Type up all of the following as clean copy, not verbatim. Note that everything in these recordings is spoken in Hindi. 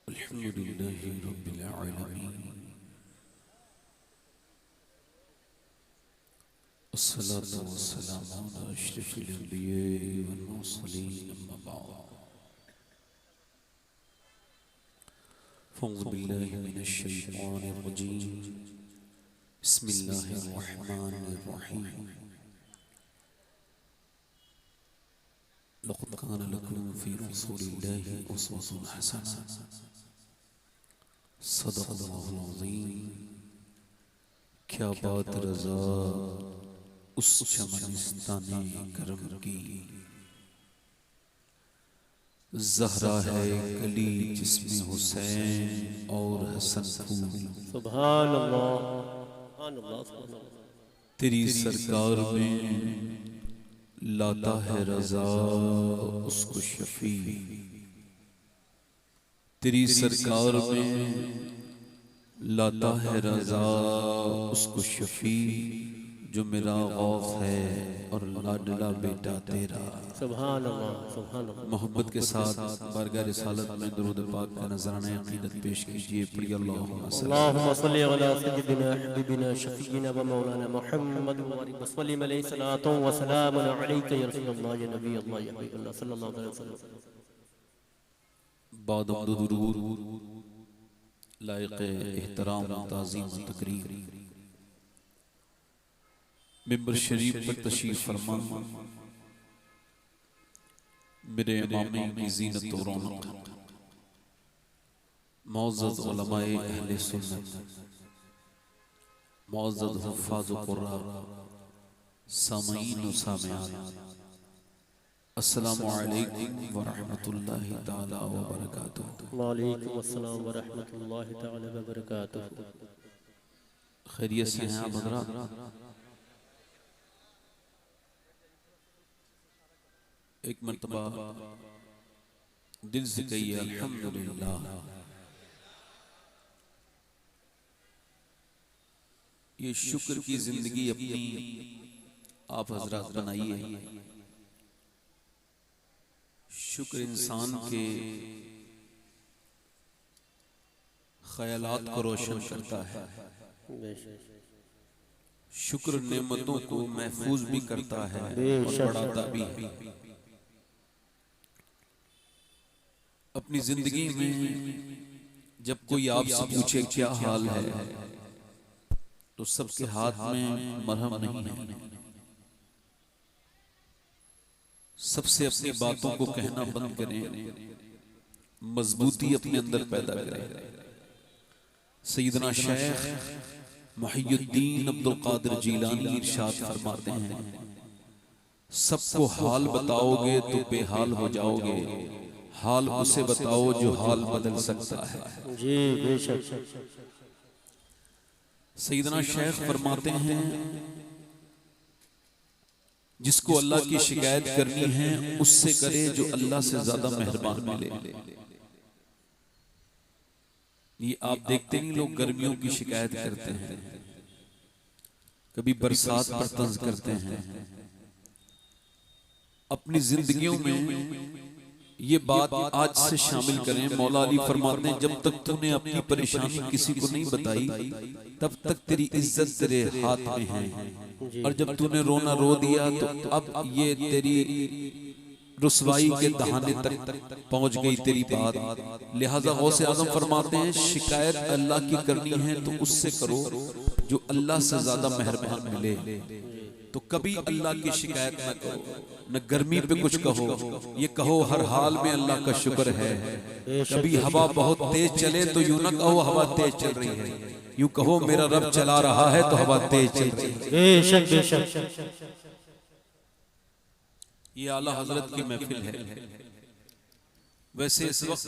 अल्हम्दुलिल्लाहि रब्बिल आलमीन अस्सलातु वस्सलामु अला अशरफिल अंबिया'i वल मुरसलीन अम्मा बअद फ़अऊज़ु बिल्लाहि मिनश शैतानिर रजीम बिस्मिल्लाहिर रहमानिर रहीम लक़द कान लकुम फ़ी रसूलिल्लाहि उस्वतुन हसनह सदक़ल्लाहुल अज़ीम। क्या बात रज़ा उस चमनिस्ताने करम की, ज़हरा है कली जिसमें हुसैन और हसन फूल। सुभान अल्लाह, सुभान अल्लाह, सुभान अल्लाह। तेरी सरकार में लाता है रज़ा उसको शफी, तेरी सरकार में लाता है रज़ा उसको शफी, जो मेरा गौस है और लाडला बेटा तेरा। सुभान अल्लाह, सुभान अल्लाह। मोहब्बत के साथ बारगाह रिसालत में दुरूद पाक का नजराना अक़ीदत पेश कीजिए। पढ़िए अल्लाहुम्मा सल्ली अला सय्यिदिना हबीबिना शफीना व मौलाना मुहम्मद व सल्लिम अलैहि सलातो व सलाम अलैका या रसूलल्लाह या नबी अल्लाह या हबीब अल्लाह सल्लल्लाहु अलैहि वसल्लम। बाद दुरूद लायक़ एहतराम ताज़ीम व तकरीम मिंबर शरीफ पर तशरीफ फरमा मेरे इमाम की ज़ीनत और रौनक मुअज़्ज़ज़ उलमाए अहले सुन्नत, मुअज़्ज़ज़ हुफ़्फ़ाज़ व क़ुर्रा, सामईन व सामिआत, अस्सलामु अलैकुम व रहमतुल्लाहि तआला व बरकातुहू। व अलैकुम अस्सलाम व रहमतुल्लाहि तआला व बरकातुहू। खैरियत से हैं आप हज़रात? एक मर्तबा दिल से कहिए अल्हम्दुलिल्लाह। ये शुक्र की जिंदगी अपनी आप हजरात बनाइए। शुक्र इंसान के ख्यालात को रोशन करता है, शुक्र नेमतों को महफूज भी करता है और बढ़ाता भी है। अपनी जिंदगी में जब कोई आपसे पूछे क्या हाल है तो सबके हाथ में मरहम नहीं है। सबसे अपनी बातों को कहना बंद करें, मजबूती अपने अंदर पैदा करें। सैयदना शेख मुहियुद्दीन अब्दुल कादिर जीलानी इरशाद फरमाते हैं, सबको हाल बताओगे तो बेहाल हो जाओगे, हाल उसे बताओ जो हाल बदल सकता है। जी बेशक। सैयदना शेख फरमाते हैं, जिसको अल्लाह की शिकायत करनी है उससे करे जो अल्लाह से ज्यादा मेहरबान मिले। ये आप देखते नहीं, लोग गर्मियों की शिकायत करते हैं, कभी बरसात पर तंज करते हैं। अपनी जिंदगियों में ये बात आज से शामिल करें। मौला अली फरमाते हैं, जब तक तूने अपनी परेशानी किसी को नहीं बताई तब तक तेरी इज्जत तेरे हाथ में है, और जब तूने रोना रो दिया तो अब ये तेरी रुसवाई के दहाने तक पहुंच गई तेरी बात। लिहाजा गौसे आजम फरमाते हैं, शिकायत अल्लाह की करनी है तो उससे करो जो अल्लाह से ज्यादा मेहरबान मिले। तो कभी अल्लाह की शिकायत न करो, न गर्मी पे कुछ कहो, ये कहो हर हाल में अल्लाह का शुक्र है। कभी हवा बहुत तेज चले तो यूं न कहो हवा तेज चल रही है, यूं कहो मेरा रब चला रहा है तो हवा तेज चल रही है। बेशक बेशक। ये आला हजरत की महफिल है। वैसे इस वक्त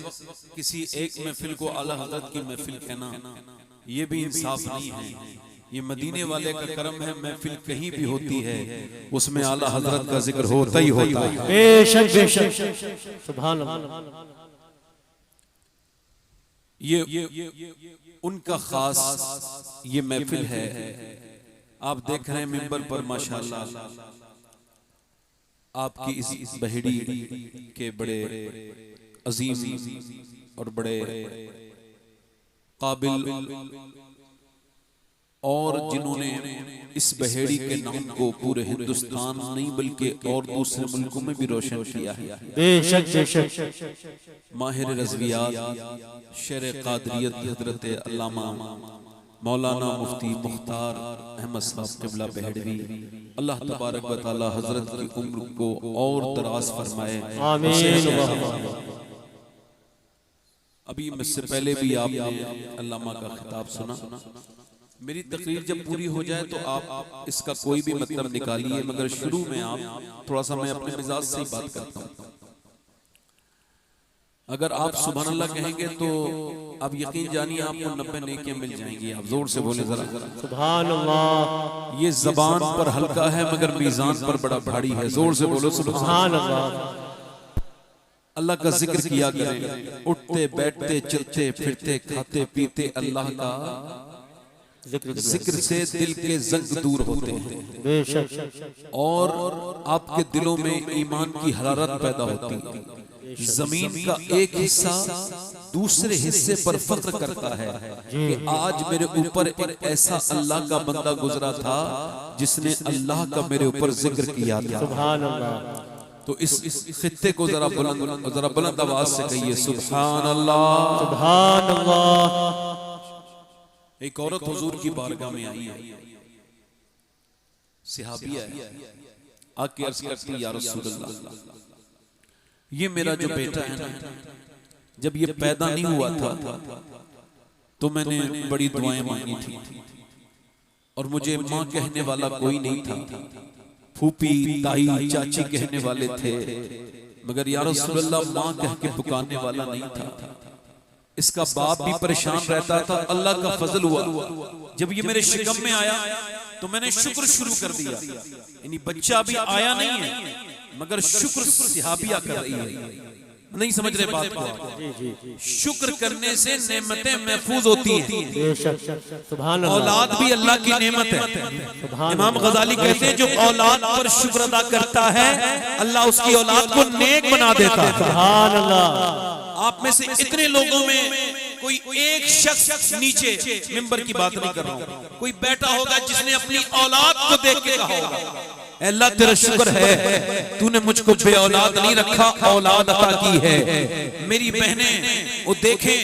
किसी एक महफिल को आला हजरत की महफिल कहना ये भी इंसाफ नहीं है। ये मदीने वाले का करम है, महफिल कहीं भी होती है उसमें आला हजरत का जिक्र होता ही होता है। बेशक बेशक। सुभान अल्लाह। ये उनका खास ये महफिल है। आप देख रहे हैं मिंबर पर माशाअल्लाह आपकी इस बहेड़ी के बड़े अजीम और बड़े काबिल और जिन्होंने इस बहेड़ी के नाम को पूरे हिंदुस्तान नहीं बल्कि और दूसरे मुल्कों में भी रोशन किया है। बेशक बेशक। माहिर रज़वियात शेर क़ादरियत हज़रत अल्लामा मौलाना मुफ्ती मुख्तार अहमद साहब क़िबला बहेड़वी, अल्लाह तबारक व तआला हज़रत की उम्र को और दराज फरमाए। आमीन। अभी मुझसे पहले भी आपने अल्लामा का खिताब सुना। मेरी तकरीर जब पूरी हो जाए तो आप इसका कोई भी मतलब निकालिए, मगर शुरू में आप थोड़ा सा, मैं अपने मिजाज से ही बात करता हूँ। अगर आप सुभान अल्लाह कहेंगे तो आप यकीन जानिए आपको 90 नेकियां मिल जाएंगी। आप जोर से बोले जरा सुभान अल्लाह। ये जबान पर हल्का है मगर मीजान पर बड़ा भारी है। जोर से बोलो सुभान अल्लाह। अल्लाह का जिक्र किया करें, उठते बैठते चलते फिरते खाते पीते अल्लाह का जिक्र से दिल के जंग दूर होते हैं। बेशक। और आपके दिलों में ईमान की हरारत पैदा होती है। जमीन का एक हिस्सा दूसरे हिस्से पर फख्र करता है कि आज मेरे ऊपर एक ऐसा अल्लाह का बंदा गुजरा था जिसने अल्लाह का मेरे ऊपर जिक्र किया था। सुभान अल्लाह। तो इस खित्ते को जरा बुलंद आवाज से कहिए सुभान अल्लाह। सुभान अल्लाह। एक औरत हुजूर की बारगाह में आई है, सहाबिया है, आके अर्ज करती या रसूल अल्लाह, ये मेरा जो बेटा है ना, जब ये पैदा नहीं हुआ था तो मैंने बड़ी दुआएं मांगी थी और मुझे माँ कहने वाला कोई नहीं था। फूफी ताई चाची कहने वाले थे, मगर या रसूल अल्लाह माँ कह के पुकारने वाला नहीं था। इसका बाप भी परेशान रहता था। अल्लाह का फजल हुआ, जब ये मेरे शिकम में आया तो मैंने शुक्र शुरू कर दिया। यानी बच्चा भी आया नहीं है मगर शुक्र सहाबिया कर रही है। नहीं समझ रहे बात को? शुक्र करने से नेमतें महफूज होती हैं। सुभान अल्लाह। औलाद भी अल्लाह की नेमत है। इमाम गजाली कहते हैं जो औलाद पर शुक्र अदा करता है अल्लाह उसकी औलाद को नेक बना देता है। सुभान अल्लाह। आप में से इतने लोगों में कोई एक शख्स नीचे, मिंबर की बात नहीं कर रहा हूं, कोई बैठा होगा जिसने अपनी औलाद को देख के कहा होगा अल्लाह तेरा शुक्र है तूने मुझको बे औलाद नहीं रखा, औलाद अता की है। मेरी बहनें वो देखें,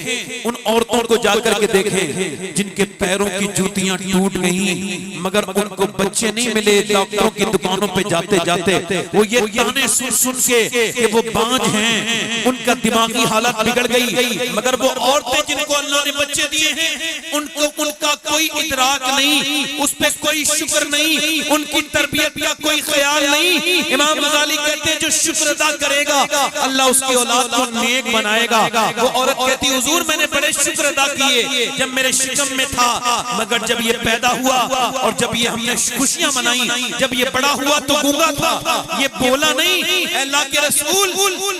उन औरतों को जाकर के देखें जिनके पैरों की जूतियां टूट गईं मगर उनको बच्चे नहीं मिले। डॉक्टरों की दुकानों पे जाते जाते वो ये ताने सुन सुन के कि वो बांझ हैं, उनका दिमागी हालत बिगड़ गई। मगर वो औरतें जिनको अल्लाह ने बच्चे दिए हैं उनको उनका कोई इदराक नहीं, उस पर कोई शुक्र नहीं, उनकी तरबियत का कोई ख्याल नहीं। इमाम गजाली कहते हैं जो शुक्र अदा करेगा अल्लाह उसकी औलाद को नेक बनाएगा। वो औरत कहती हुजूर मैंने बड़े शुक्र अदा किए जब मेरे शिकम में था, मगर जब ये पैदा हुआ और जब ये हमने खुशियां मनाई, जब ये बड़ा हुआ तो गूंगा था, ये बोला नहीं। अल्लाह के रसूल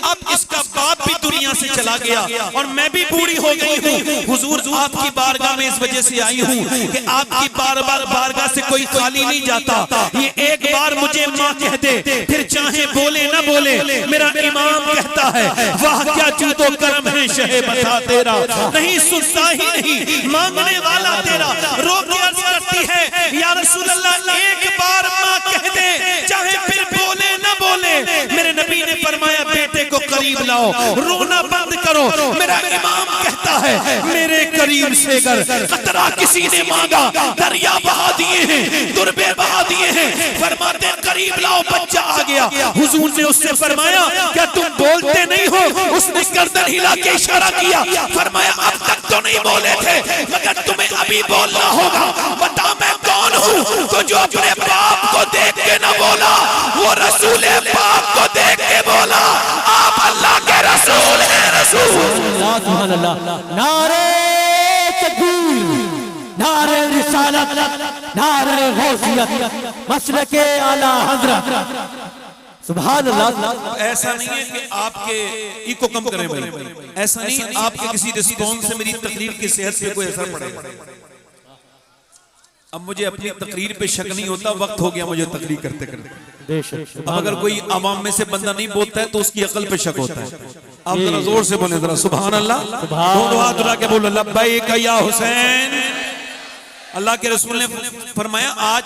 अब इसका बाप भी दुनिया से चला गया और मैं भी बूढ़ी हो गई हूँ। हुजूर आपकी बारगाह में इस वजह से आई हूँ कि आपकी बार बार बारगाह से कोई खाली नहीं जाता। ये एक बार मुझे माँ कह दे, फिर चाहे बोले ना बोले। मेरा इमाम कहता है वाह क्या जूदो करम है शहे बता तेरा, नहीं सुनता ही नहीं मांगने वाला तेरा। रो के अर्ज करती है या रसूल अल्लाह एक बार माँ कह दे चाहे फिर बोले ना बोले। मेरे नबी ने फरमाया बेटे को करीब लाओ, रोना बंद करो। मेरा इमाम कहता है मेरे करीब से अगर कतरा किसी ने मांगा दरिया बहा दिए हैं, दुर्बे बहा दिए हैं। फरमाते करीब लाओ, बच्चा आ गया। हुजूर ने उससे फरमाया क्या तुम बोलते नहीं हो? उसने गर्दन हिला के इशारा किया, फरमाया अब तक तो नहीं बोले थे मगर तुम्हें अभी बोलना होगा। बता मैं कौन हूँ? तो जो अपने बाप को देख के न बोला वो रसूल पाक को देख के बोला आप अल्लाह के रसूल हैं। रसूल नारे तकबीर, नारे रिसालत, नारे गौसियत, मसलके आला हज़रत। सुभान अल्लाह। ऐसा नहीं है कि आपके इको कम करें भाई, ऐसा नहीं आपके किसी रिस्पॉन्स से मेरी तकरीर की सेहत पे कोई असर पड़ेगा। अब मुझे अपनी तकरीर पे शक नहीं होता, वक्त हो गया मुझे तकरीर करते करते। बेशक। अब अगर कोई आवाम में से बंदा नहीं बोलता है तो उसकी अकल पे शक होता है। आप जरा जोर से बोले जरा सुभान अल्लाह, दोनों हाथ उठा के बोलो लब्बैक या हुसैन। अल्लाह के रसूल ने फरमाया आज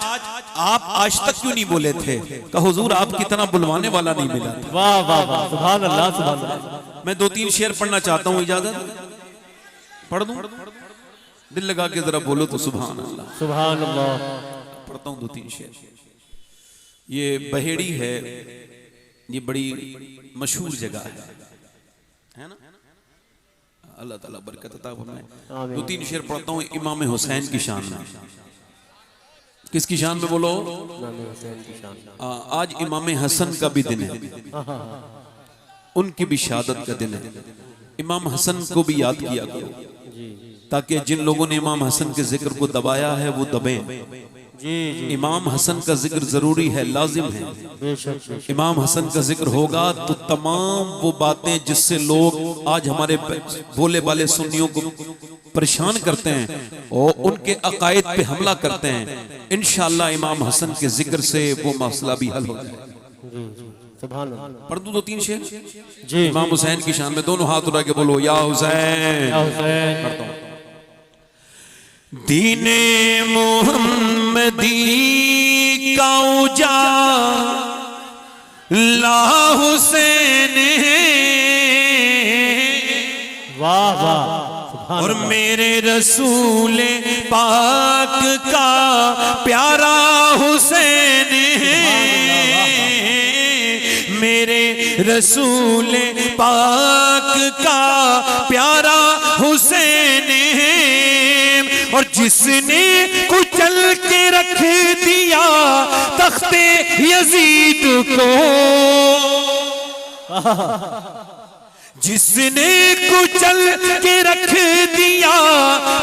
आप आज तक क्यों नहीं बोले थे? कहा हुजूर आपकी तरह बुलवाने वाला नहीं मिला था। वाह वाह वाह, सुभान अल्लाह सुभान अल्लाह। मैं 2-3 शेर पढ़ना चाहता हूँ, इजाजत पढ़ दूं? दिल लगा के जरा बोलो तो सुभान अल्लाह। सुभान अल्लाह। पढ़ता हूँ 2-3 शेर। ये बहेड़ी है, ये बड़ी मशहूर जगह है ना? अल्लाह ताला बरकत अता फरमाए। 2-3 शेर पढ़ता हूँ इमाम हुसैन की शान में। किसकी शान में बोलो? आज इमाम हसन का भी दिन है, उनकी भी शहादत का दिन है। इमाम हसन को भी याद किया करो, ताकि जिन लोगों ने इमाम हसन के जिक्र को दबाया है वो दबें। इमाम हसन का जिक्र जरूरी है, लाजिम है। इमाम हसन का जिक्र होगा तो तमाम वो बातें जिससे लोग आज हमारे भोले भाले सुन्नियों को परेशान करते हैं और उनके अकायद पे हमला करते हैं, इंशाअल्लाह इमाम हसन के जिक्र से वो मसला भी हल हो जाएगा। पढ़ दूं 2-3 शेर इमाम हुसैन की शान में। दोनों हाथ उठा के बोलो या हुसैन। दीने मोहम्मदी का उजाला हुसैन, वाह वाह। और मेरे रसूल पाक का प्यारा हुसैन, मेरे रसूल पाक का प्यारा हुसैन, और जिसने कुचल के रख दिया तख्ते यजीद को, जिसने कुचल के रख दिया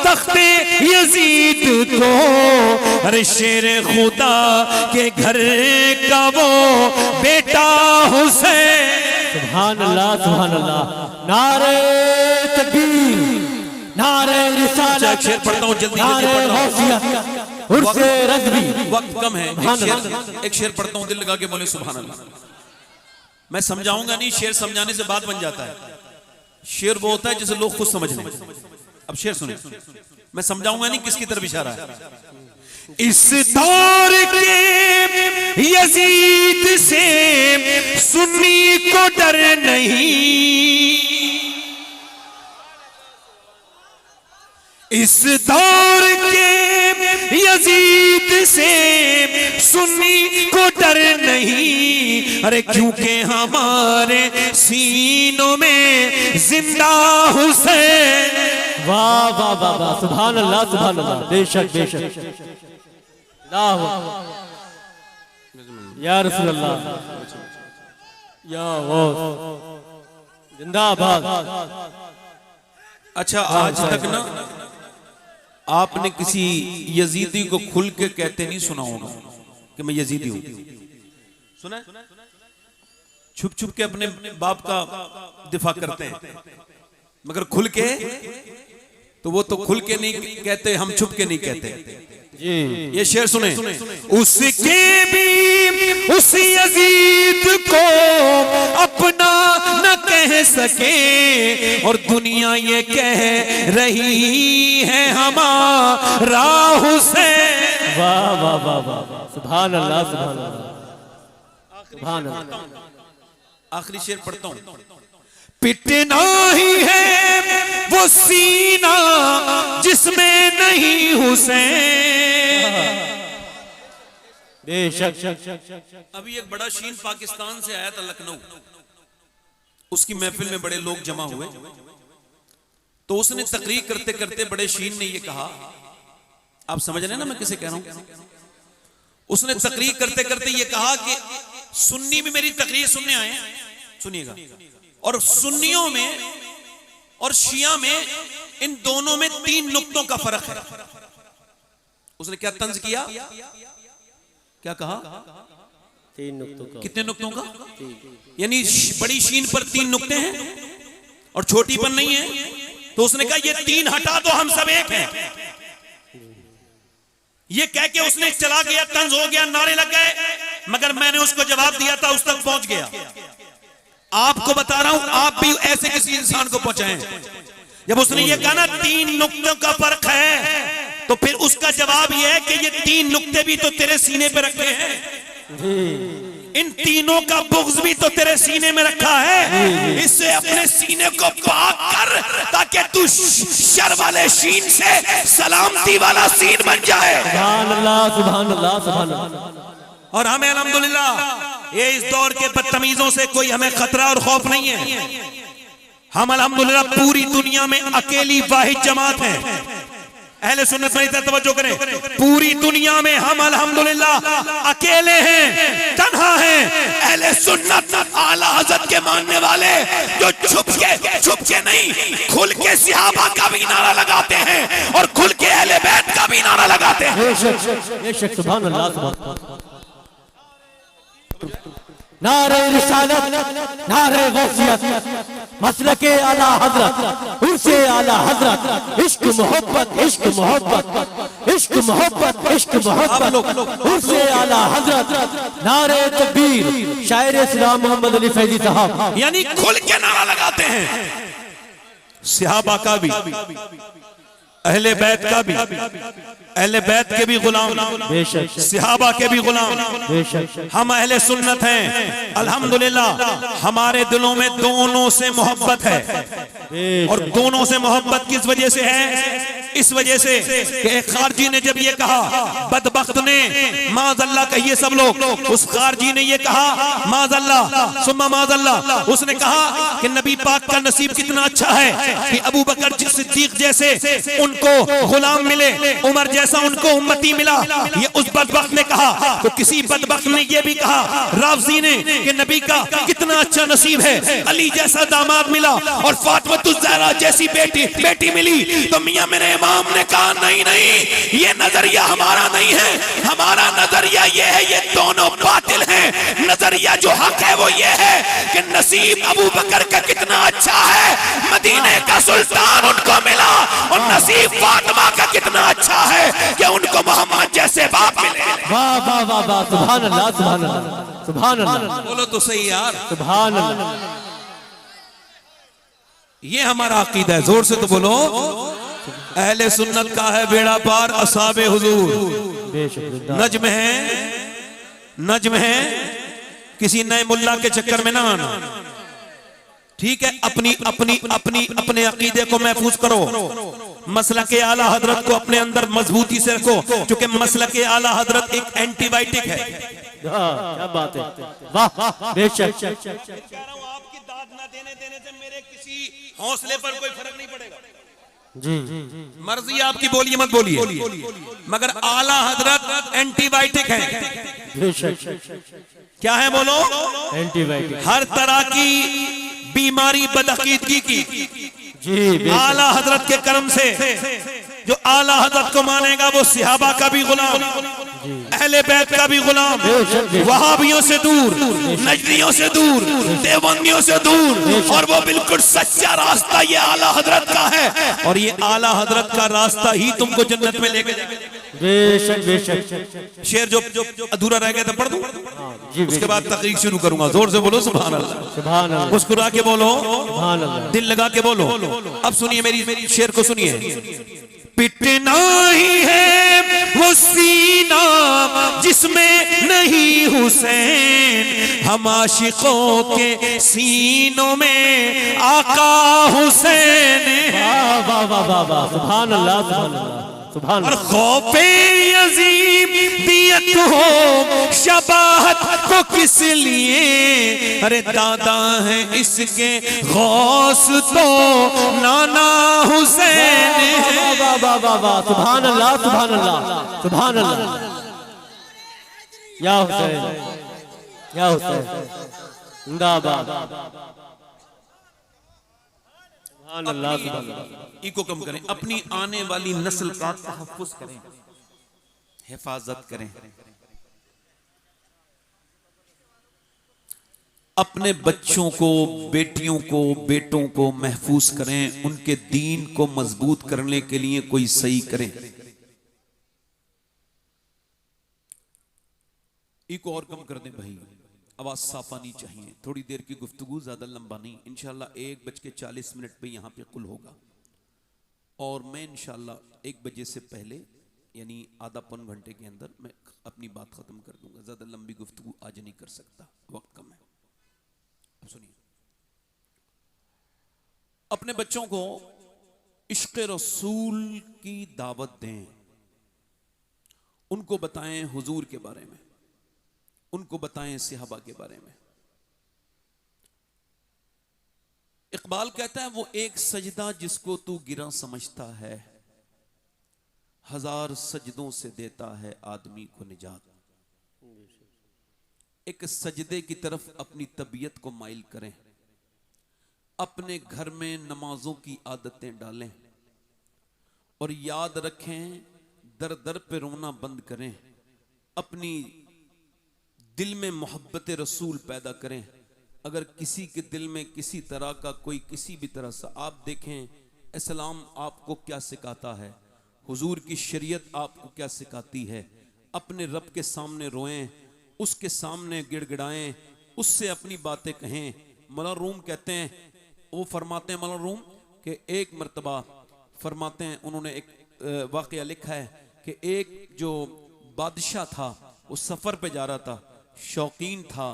तख्ते यजीद को, अरे शेर खुदा के घर का वो बेटा हुसैन। सुभान अल्लाह सुभान अल्लाह। नारे तकबीर, नारे रिसालत। शेर पढ़ता हूँ जल्दी नारे हौसियत, उर्से रज़वी। वक्त कम है, एक शेर पढ़ता हूँ, दिल लगा के बोले सुभान अल्लाह। मैं समझाऊंगा नहीं, शेर समझाने से बात बन जाता है। शेर वो होता है जिसे लोग खुद समझ लें। अब शेर सुने, मैं समझाऊंगा नहीं किसकी तरफ इशारा है। इस दौर के यजीद से सुन्नी को डर नहीं, इस दौर के यजीद से सुन्नी को डर नहीं, अरे क्योंकि हमारे सीनों में जिंदा हुसैन। वाह वाह वाह वाह, सुभान अल्लाह सुभान अल्लाह। बेशक बेशक। या रसूल अल्लाह, या गौस जिंदाबाद। अच्छा, आज तक ना आपने किसी यजीदी को खुल के कहते नहीं सुना होगा कि मैं यजीदी हूं। सुना? छुप छुप के अपने बाप का दिफा करते हैं, मगर खुल के तो वो तो खुल के नहीं कहते, हम छुप के नहीं कहते। ये शेर सुने। उसके भी उस यजीद को अपना न कह सके, और दुनिया ये कह रही है हमारा हुसैन। वाह वाह वाह वाह, सुभान अल्लाह सुभान अल्लाह सुभान अल्लाह। आखिरी शेर पढ़ता हूं। पिटना ही है वो सीना जिसमें नहीं हुसैन। बेशक। अभी एक बड़ा शीन पाकिस्तान से आया था लखनऊ, उसकी महफिल में बड़े लोग जमा हुए, तो उसने तकरीर करते करते बड़े शीन ने ये कहा, आप समझ रहे हैं ना मैं किसे कह रहा हूं? उसने तकरीर करते करते ये कहा कि सुन्नी भी मेरी तकरीर सुनने आए हैं, सुनिएगा, और सुन्नियों में और शिया में इन दोनों में 3 नुक्तों का फर्क है। उसने क्या तंज किया, क्या कहा? 3 नुक्तों का। कितने नुक्तों का? यानी बड़ी शीन पर 3 नुक्ते हैं और छोटी पर नहीं है। तो उसने कहा ये 3 हटा दो, हम सब एक हैं। ये कह के उसने चला गया, तंज हो गया, नारे लग गए, मगर मैंने उसको जवाब दिया था, उस तक पहुंच गया। आपको बता रहा हूं, आप भी ऐसे किसी इंसान को पहुंचाएं। जब उसने ये कहा ना 3 नुक्तों का फर्क है, तो फिर उसका जवाब यह है कि ये 3 नुक्ते भी तो तेरे सीने पे रखे हैं, इन तीनों का बुग़्ज़ भी तो तेरे सीने में रखा है। इससे अपने सीने को पाक कर, ताकि तू शर वाले शीन से सलामती वाला सीन बन जाए। सुभान अल्लाह, सुभान अल्लाह, सुभान अल्लाह। और हमें अल्हम्दुलिल्लाह ये इस दौर के बदतमीजों से कोई हमें खतरा और खौफ नहीं है। हम अल्हम्दुलिल्लाह पूरी दुनिया में अकेली वाहिद जमात है। अहले सुन्नत पर इतना तवज्जो करें, पूरी दुनिया में हम अल्हम्दुलिल्लाह अकेले हैं, तन्हा हैं। अहले सुन्नत आला हज़रत के मानने वाले जो छुप के नहीं, खुल के सहाबा का भी नारा लगाते हैं और खुल के अहले बैत का भी नारा लगाते हैं। बेशक, सुभान अल्लाह, सुभान। नारे रिसालत, नारे गौसियत, मसलके आला हजरत, उर्से आला हजरत, इश्क मोहब्बत, इश्क मोहब्बत, इश्क मोहब्बत, इश्क मोहब्बत, उर्से आला हजरत, नारे तकबीर, शायर इस्लाम मोहम्मद अली फैजी साहब। यानी खुल के नारा लगाते हैं, सहाबा का भी, अहले बैत का भी, अहले बैत के भी गुलाम, सहाबा के भी गुलाम। हम अहले सुन्नत हैं, अल्हम्दुलिल्लाह हमारे दिलों में दोनों से मोहब्बत है। और दोनों से मोहब्बत किस वजह से है? इस वजह से कि एक खारजी ने जब ये कहा, बदबख्त ने, माज़अल्लाह कहिए सब लोग, उस खारजी ने ये कहा माज़अल्लाह सुम्मा माज़अल्लाह, उसने कहा कि नबी पाक का नसीब कितना अच्छा है कि अबू बकर सिद्दीक जैसे उनको गुलाम मिले, उमर जैसा उनको उम्मती मिला। ये उस बदबख्त ने कहा। तो किसी बदबख्त ने ये भी कहा, राफ़ज़ी ने, कि नबी का कितना अच्छा नसीब है, अली जैसा दामाद मिला और फातिमा ज़हरा जैसी बेटी मिली। तो मियां मेरे इमाम ने कहा नहीं नहीं, ये नजरिया हमारा नहीं है, हमारा नजरिया ये है, ये दोनों बातिल हैं। नजरिया जो हक है वो ये है कि नसीब अबू बकर का कितना अच्छा है, मदीने का सुल्तान उनको मिला, और नसीब फातिमा का कितना अच्छा है कि उनको मोहम्मद जैसे बाप मिले। वाह वाह वाह वाह, सुभान अल्लाह, सुभान अल्लाह, सुभान अल्लाह। बोलो तो सही यार, सुभान अल्लाह। ये हमारा अकीदा है, जोर से तो बोलो। अहले सुन्नत का है बेड़ा पार असहाबे हुजूर। नज्म है, किसी नए मुल्ला के चक्कर में ना आना, ठीक है? अपने अकीदे को महफूज करो, मसलके आला हजरत को अपने अंदर मजबूती से रखो, क्योंकि मसलके आला हजरत एक एंटीबायोटिक है। क्या बात है, वाह, बेशक। आपकी दाद ना देने से मेरे किसी हौसले पर कोई फर्क नहीं पड़ेगा जी। मर्जी आपकी बोलिए मत बोलिए, मगर आला हजरत एंटीबायोटिक है। क्या है बोलो? एंटीबायोटिक। हर तरह की बीमारी बदअकीदगी की जी, आला हजरत के कर्म से, जो आला हजरत को मानेगा वो सहाबा का भी गुलाम, अहले बैत का भी गुलाम, वहाबियों से दूर, नजदियों से दूर, देवबंदियों से दूर, और वो बिल्कुल सच्चा रास्ता ये आला हजरत का है। और ये आला हजरत का रास्ता ही तुमको जन्नत में लेके जाएगा। बेशक बेशक। शेर जो अधूरा रह गया था पढ़ दूं, उसके बाद तकरीर शुरू करूंगा। जोर से बोलो सुभान अल्लाह, सुभान अल्लाह, मुस्कुरा के बोलो सुभान अल्लाह, दिल लगा के बोलो। अब सुनिए मेरी शेर को सुनिए। पिटना ही है वो सीना जिसमें नहीं हुसैन, हम आशिकों के सीनों में आका हुसैन। वाह वाह वाह वाह वाह, सुभान अल्लाह, सुभान अल्लाह, सुभान और अल्लाह। खौफे यजीम दियत हो शबाहत को किस लिए, अरे दादा है इसके गौस तो नाना हुसैन। वाह वाह वाह वाह, सुभान अल्लाह, सुभान अल्लाह, सुभान अल्लाह। या हुसैन, या हुसैन, जिंदाबाद। सुभान अल्लाह, सुभान अल्लाह। इको कम करें, अपनी आने वाली नस्ल का तहफ्फुज करें, हिफाजत करें, अपने बच्चों को, बेटियों को, बेटों को महफूज करें, उनके दीन को मजबूत करने के लिए कोई सही करें। एक और कम कर दें भाई, आवाज साफ आनी चाहिए। थोड़ी देर की गुफ्तगू, ज्यादा लंबा नहीं। इंशाल्लाह 1:40 पे यहाँ पे कुल होगा और मैं इंशाल्लाह 1 बजे से पहले यानी आधा पौन घंटे के अंदर मैं अपनी बात खत्म कर दूंगा। ज्यादा लंबी गुफ्तगू आज नहीं कर सकता, वक्त कम है। अब सुनिए, अपने बच्चों को इश्क़ रसूल की दावत दें, उनको बताएं हुजूर के बारे में, उनको बताएं सहाबा के बारे में। इकबाल कहता है वो एक सजदा जिसको तू गिरा समझता है, 1000 सजदों से देता है आदमी को निजात। एक सजदे की तरफ अपनी तबीयत को माइल करें, अपने घर में नमाजों की आदतें डालें और याद रखें दर दर पे रोना बंद करें, अपनी दिल में मोहब्बत रसूल पैदा करें। अगर किसी के दिल में किसी तरह का कोई किसी भी तरह से, आप देखें इस्लाम आपको क्या सिखाता है, हुजूर की शरीयत आपको क्या सिखाती है। अपने रब के सामने रोएं, उसके सामने गिड़गिड़ाएं, उससे अपनी बातें कहें। मौला रूम कहते हैं, वो फरमाते हैं मौला रूम कि एक मर्तबा फरमाते हैं, उन्होंने एक वाक़या लिखा है कि एक जो बादशाह था वो सफ़र पे जा रहा था, शौकीन था।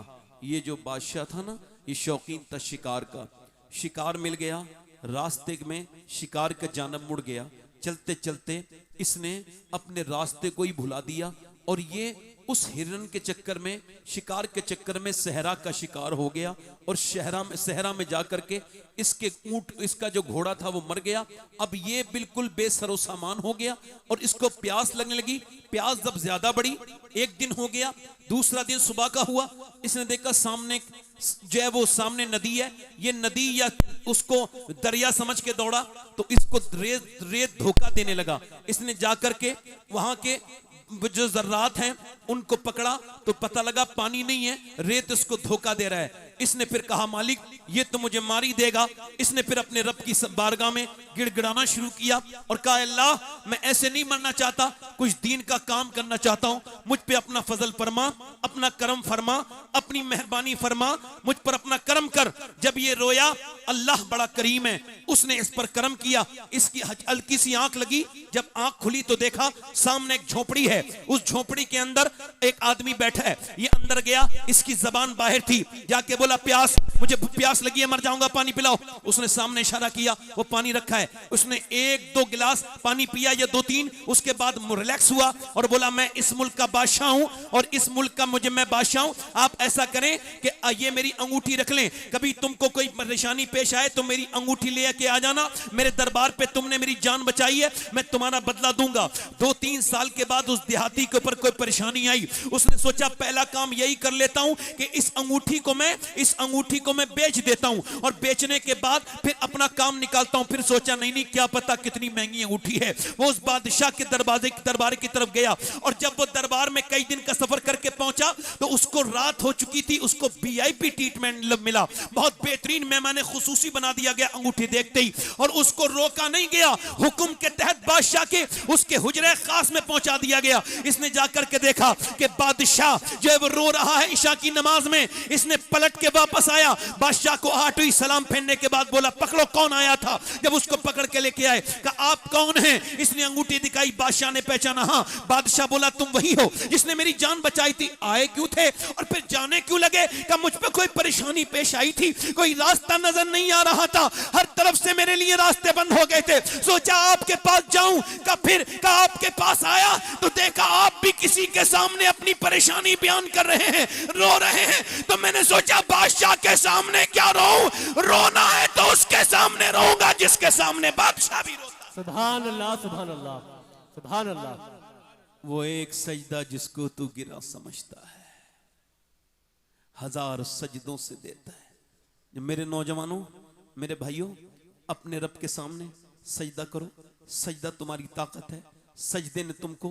ये जो बादशाह था ना, ये शौकीन था शिकार का। शिकार मिल गया, रास्ते में शिकार का जानब मुड़ गया। चलते चलते इसने अपने रास्ते को ही भुला दिया और ये उस हिरन के चक्कर में, शिकार के चक्कर में सहरा का शिकार हो गया और सहरा में जाकर के इसके ऊंट, इसका जो घोड़ा था वो मर गया। अब ये बिल्कुल बेसरो सामान हो गया और इसको प्यास लगने लगी। प्यास जब ज्यादा बढ़ी, एक दिन हो गया, दूसरा दिन सुबह का हुआ, इसने देखा सामने जो है वो सामने नदी है, ये नदी या उसको दरिया समझ के दौड़ा तो इसको रेत धोखा देने लगा। इसने जाकर के वहां के जो जर्रात हैं उनको पकड़ा तो पता लगा पानी नहीं है, रेत इसको धोखा दे रहा है। इसने फिर कहा मालिक ये तो मुझे मार ही देगा। इसने फिर अपने रब की बारगाह में गिड़गिड़ाना शुरू किया और कहा अल्लाह मैं ऐसे नहीं मरना चाहता, कुछ दीन का काम करना चाहता हूं, मुझ पे अपना फजल फरमा, अपना करम फरमा, अपनी मेहरबानी फरमा, मुझ पर अपना करम कर। जब ये रोया, अल्लाह बड़ा करीम है, उसने इस पर करम किया। इसकी हल्की सी आंख लगी, जब आंख खुली तो देखा सामने एक झोपड़ी है, उस झोपड़ी के अंदर एक आदमी बैठा है। ये अंदर गया, इसकी जबान बाहर थी, जाके बोला प्यास, मुझे प्यास लगी है, मर जाऊंगा, पानी पिलाओ। उसने सामने इशारा किया, वो पानी रखा है। उसने 1-2 गिलास पानी पिया या 2-3, उसके बाद रिलैक्स हुआ और बोला मैं इस मुल्क का बादशाह हूं और इस मुल्क का मैं बादशाह हूं। आप ऐसा करें कि ये मेरी अंगूठी रख लें, कभी तुमको कोई परेशानी पेश आए तो मेरी अंगूठी ले के आ जाना, मेरे दरबार पे तुमने मेरी जान बचाई है, मैं तुम्हारा बदला दूंगा। 2-3 साल के बाद उस देहाती के ऊपर कोई परेशानी आई, उसने सोचा पहला काम यही कर लेता हूं कि इस अंगूठी को मैं बेच देता हूं और बेचने के बाद फिर अपना काम निकालता हूं। फिर सोचा नहीं क्या पता कितनी महंगी अंगूठी है। वो उस बादशाह के दरबार की तरफ गया और जब वो दरबार में कई दिन का सफर करके पहुंचा तो उसको रात हो चुकी थी। उसको वीआईपी ट्रीटमेंट मिला, बहुत बेहतरीन मेहमान खुसूसी बना दिया गया अंगूठी देखते ही, और उसको रोका नहीं गया, हुक्म के तहत बादशाह के उसके हुजरे खास में पहुंचा दिया गया। इसने जाकर के देखा कि बादशाह जो है वो रो रहा है ईशा की नमाज में। इसने पलट के वापस आया, बादशाह को आहट हुई, सलाम फेरने के बाद बोला पकड़ो कौन आया था। जब उसको पकड़ के लेके आए, कहा आप कौन हैं? इसने अंगूठी दिखाई, बादशाह ने पहचाना। हाँ। बादशाह बोला तुम वही हो जिसने मेरी जान बचाई थी। आए क्यों थे और फिर जाने क्यों लगे? कहा मुझ पे कोई परेशानी पेश आई थी, कोई रास्ता नजर नहीं आ रहा था, हर तरफ से मेरे लिए रास्ते बंद हो गए थे, सोचा आपके पास जाऊं। का फिर कहा आपके पास आया तो देखा आप भी किसी के सामने अपनी परेशानी बयान कर रहे हैं, रो रहे हैं, तो मैंने सोचा बादशाह के सामने क्या रोऊं, रोना है तो उसके सामने रोऊंगा जिसके सामने बादशाह भी रोता। सुभान अल्लाह, सुभान अल्लाह, सुभान अल्लाह। वो एक सजदा जिसको तू गिरा समझता है, 1000 सजदों से देता है। मेरे नौजवानों, मेरे भाइयों, अपने रब के सामने सजदा करो। सजदा तुम्हारी ताकत है। सजदे ने तुमको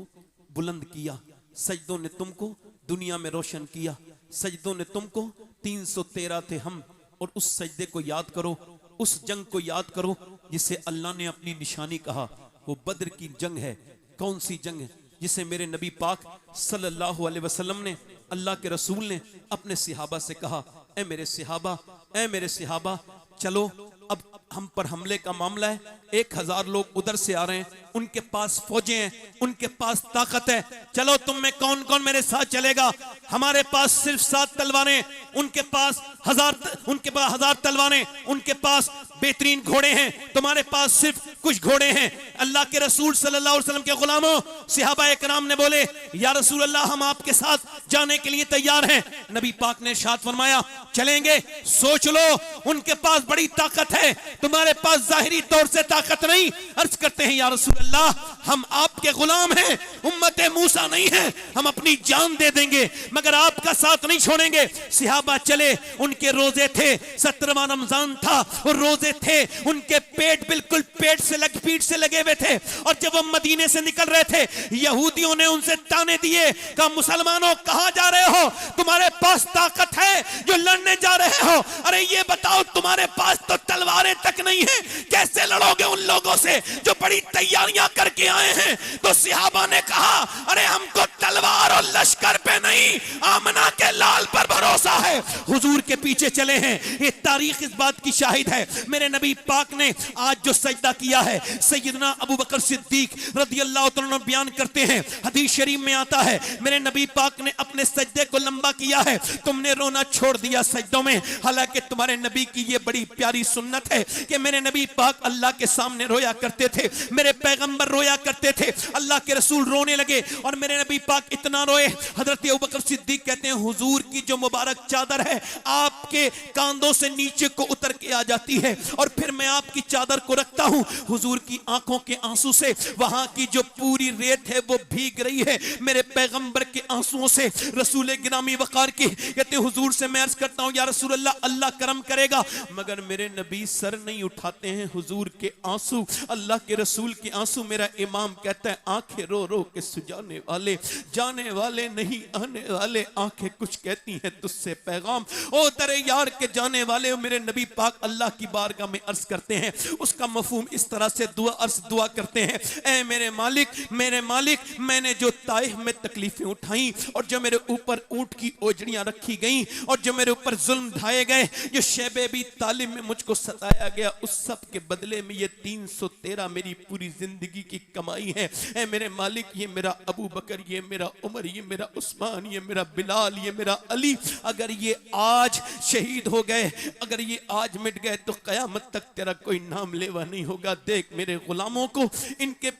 बुलंद किया, सजदों ने तुमको दुनिया में रोशन किया, सजदों ने तुमको 313 थे हम, और उस सजदे को याद करो, उस जंग को याद करो जिसे अल्लाह ने अपनी निशानी कहा। वो बद्र की जंग है। कौन सी जंग है? जिसे मेरे नबी पाक सल्लल्लाहु अलैहि वसल्लम ने अल्लाह के रसूल ने अपने सिहाबा से कहा, ए मेरे सिहाबा, चलो अब हम पर हमले का मामला है। 1000 लोग उधर से आ रहे हैं, उनके पास फौजें हैं, उनके पास ताकत है, चलो तुम में कौन कौन मेरे साथ चलेगा? हमारे पास सिर्फ 7 तलवारें, उनके पास 1000 तलवारें, उनके पास बेहतरीन घोड़े हैं, तुम्हारे पास सिर्फ कुछ घोड़े हैं। अल्लाह के रसूल सल्लल्लाहु अलैहि वसल्लम के गुलामों, सहाबा इकराम ने बोले, या रसूल अल्लाह, हम आपके साथ जाने के लिए तैयार हैं। नबी पाक ने इरशाद फरमाया, चलेंगे? सोच लो, उनके पास बड़ी ताकत है, तुम्हारे पास जाहिरी तौर से ताकत नहीं। अर्ज करते हैं, या रसूल अल्लाह, हम आपके गुलाम हैं, उम्मत मूसा नहीं है, हम अपनी जान दे देंगे मगर आपका साथ नहीं छोड़ेंगे। सहाबा चले, उनके रोजे थे, 17वां रमजान था और रोजे थे, उनके पेट बिल्कुल पीठ से लगे हुए थे। और जब वो मदीने से निकल रहे थे, यहूदियों ने उनसे ताने दिए, कहा मुसलमानों कहां जा रहे हो? तुम्हारे पास ताकत है जो लड़ने जा रहे हो? अरे ये बताओ, तुम्हारे पास तो तलवारें तक नहीं है, कैसे लड़ोगे उन लोगों से जो बड़ी तैयारियां करके आए हैं? तो सहाबा ने कहा, अरे हमको तलवार और लश्कर पे नहीं, आमना के लाल पर भरोसा है। हुजूर के पीछे चले हैं, ये तारीख इस बात की शाहिद है। मेरे नबी पाक ने आज जो सजदा किया है, सैयदना अबू बकर सिद्दीक रदियल्लाहु तआला बयान करते हैं, हदीस शरीफ में आता है, मेरे नबी पाक ने अपने सजदे को लंबा किया है, तुमने रोना छोड़ दिया सजदों में। हालांकि तुम्हारे नबी की ये बड़ी प्यारी सुन्नत है कि मेरे नबी पाक अल्लाह के सामने रोया करते थे, मेरे पैगंबर रोया करते थे, अल्लाह के रसूल रोने लगे और मेरे नबी पाक इतना रोए, हजरत अबू बकर सिद्दीक कहते हैं, हुजूर की जो मुबारक चादर है आपके कांधों से नीचे को उतर के आ जाती है और फिर मैं आपकी चादर को रखता हूं, हुजूर की आंखों के आंसू से वहां की जो पूरी रेत है वो भीग रही है मेरे पैगंबर के आंसुओं से। रसूल गिरामी वकार की कहते, हुजूर से मैं अर्ज करता हूं, या रसूल अल्लाह, अल्लाह करम करेगा, मगर मेरे नबी सर नहीं उठाते हैं। हुजूर के आंसू, अल्लाह के रसूल के आंसू, मेरा इमाम कहता है, आंखें रो रो के सुजाने वाले, जाने वाले नहीं आने वाले, आंखें कुछ कहती हैं तुझसे पैगाम, ओ तेरे यार के जाने वाले। मेरे नबी पाक अल्लाह की बारगाह में अर्ज करते हैं, उसका मफहूम इस तरह से दुआ करते हैं, ऐ मेरे मालिक, मैंने जो ताइफ में तकलीफें उठाई और जो मेरे ऊपर ऊंट की ओजड़ियां रखी गई और जो मेरे ऊपर जुल्म ढाए गए, जो शैबे भी तालिब में मुझको सताया गया, उस सब के बदले में ये 313 मेरी पूरी जिंदगी की कमाई है। ऐ मेरे मालिक, ये मेरा अबू बकर, ये मेरा उमर, ये मेरा उस्मान, ये मेरा बिलाल, ये मेरा अली, अगर ये आज शहीद हो गए, अगर ये आज मिट गए तो कयामत तक तेरा कोई नाम लेवा नहीं होगा। देख मेरे गुलामों को, इनके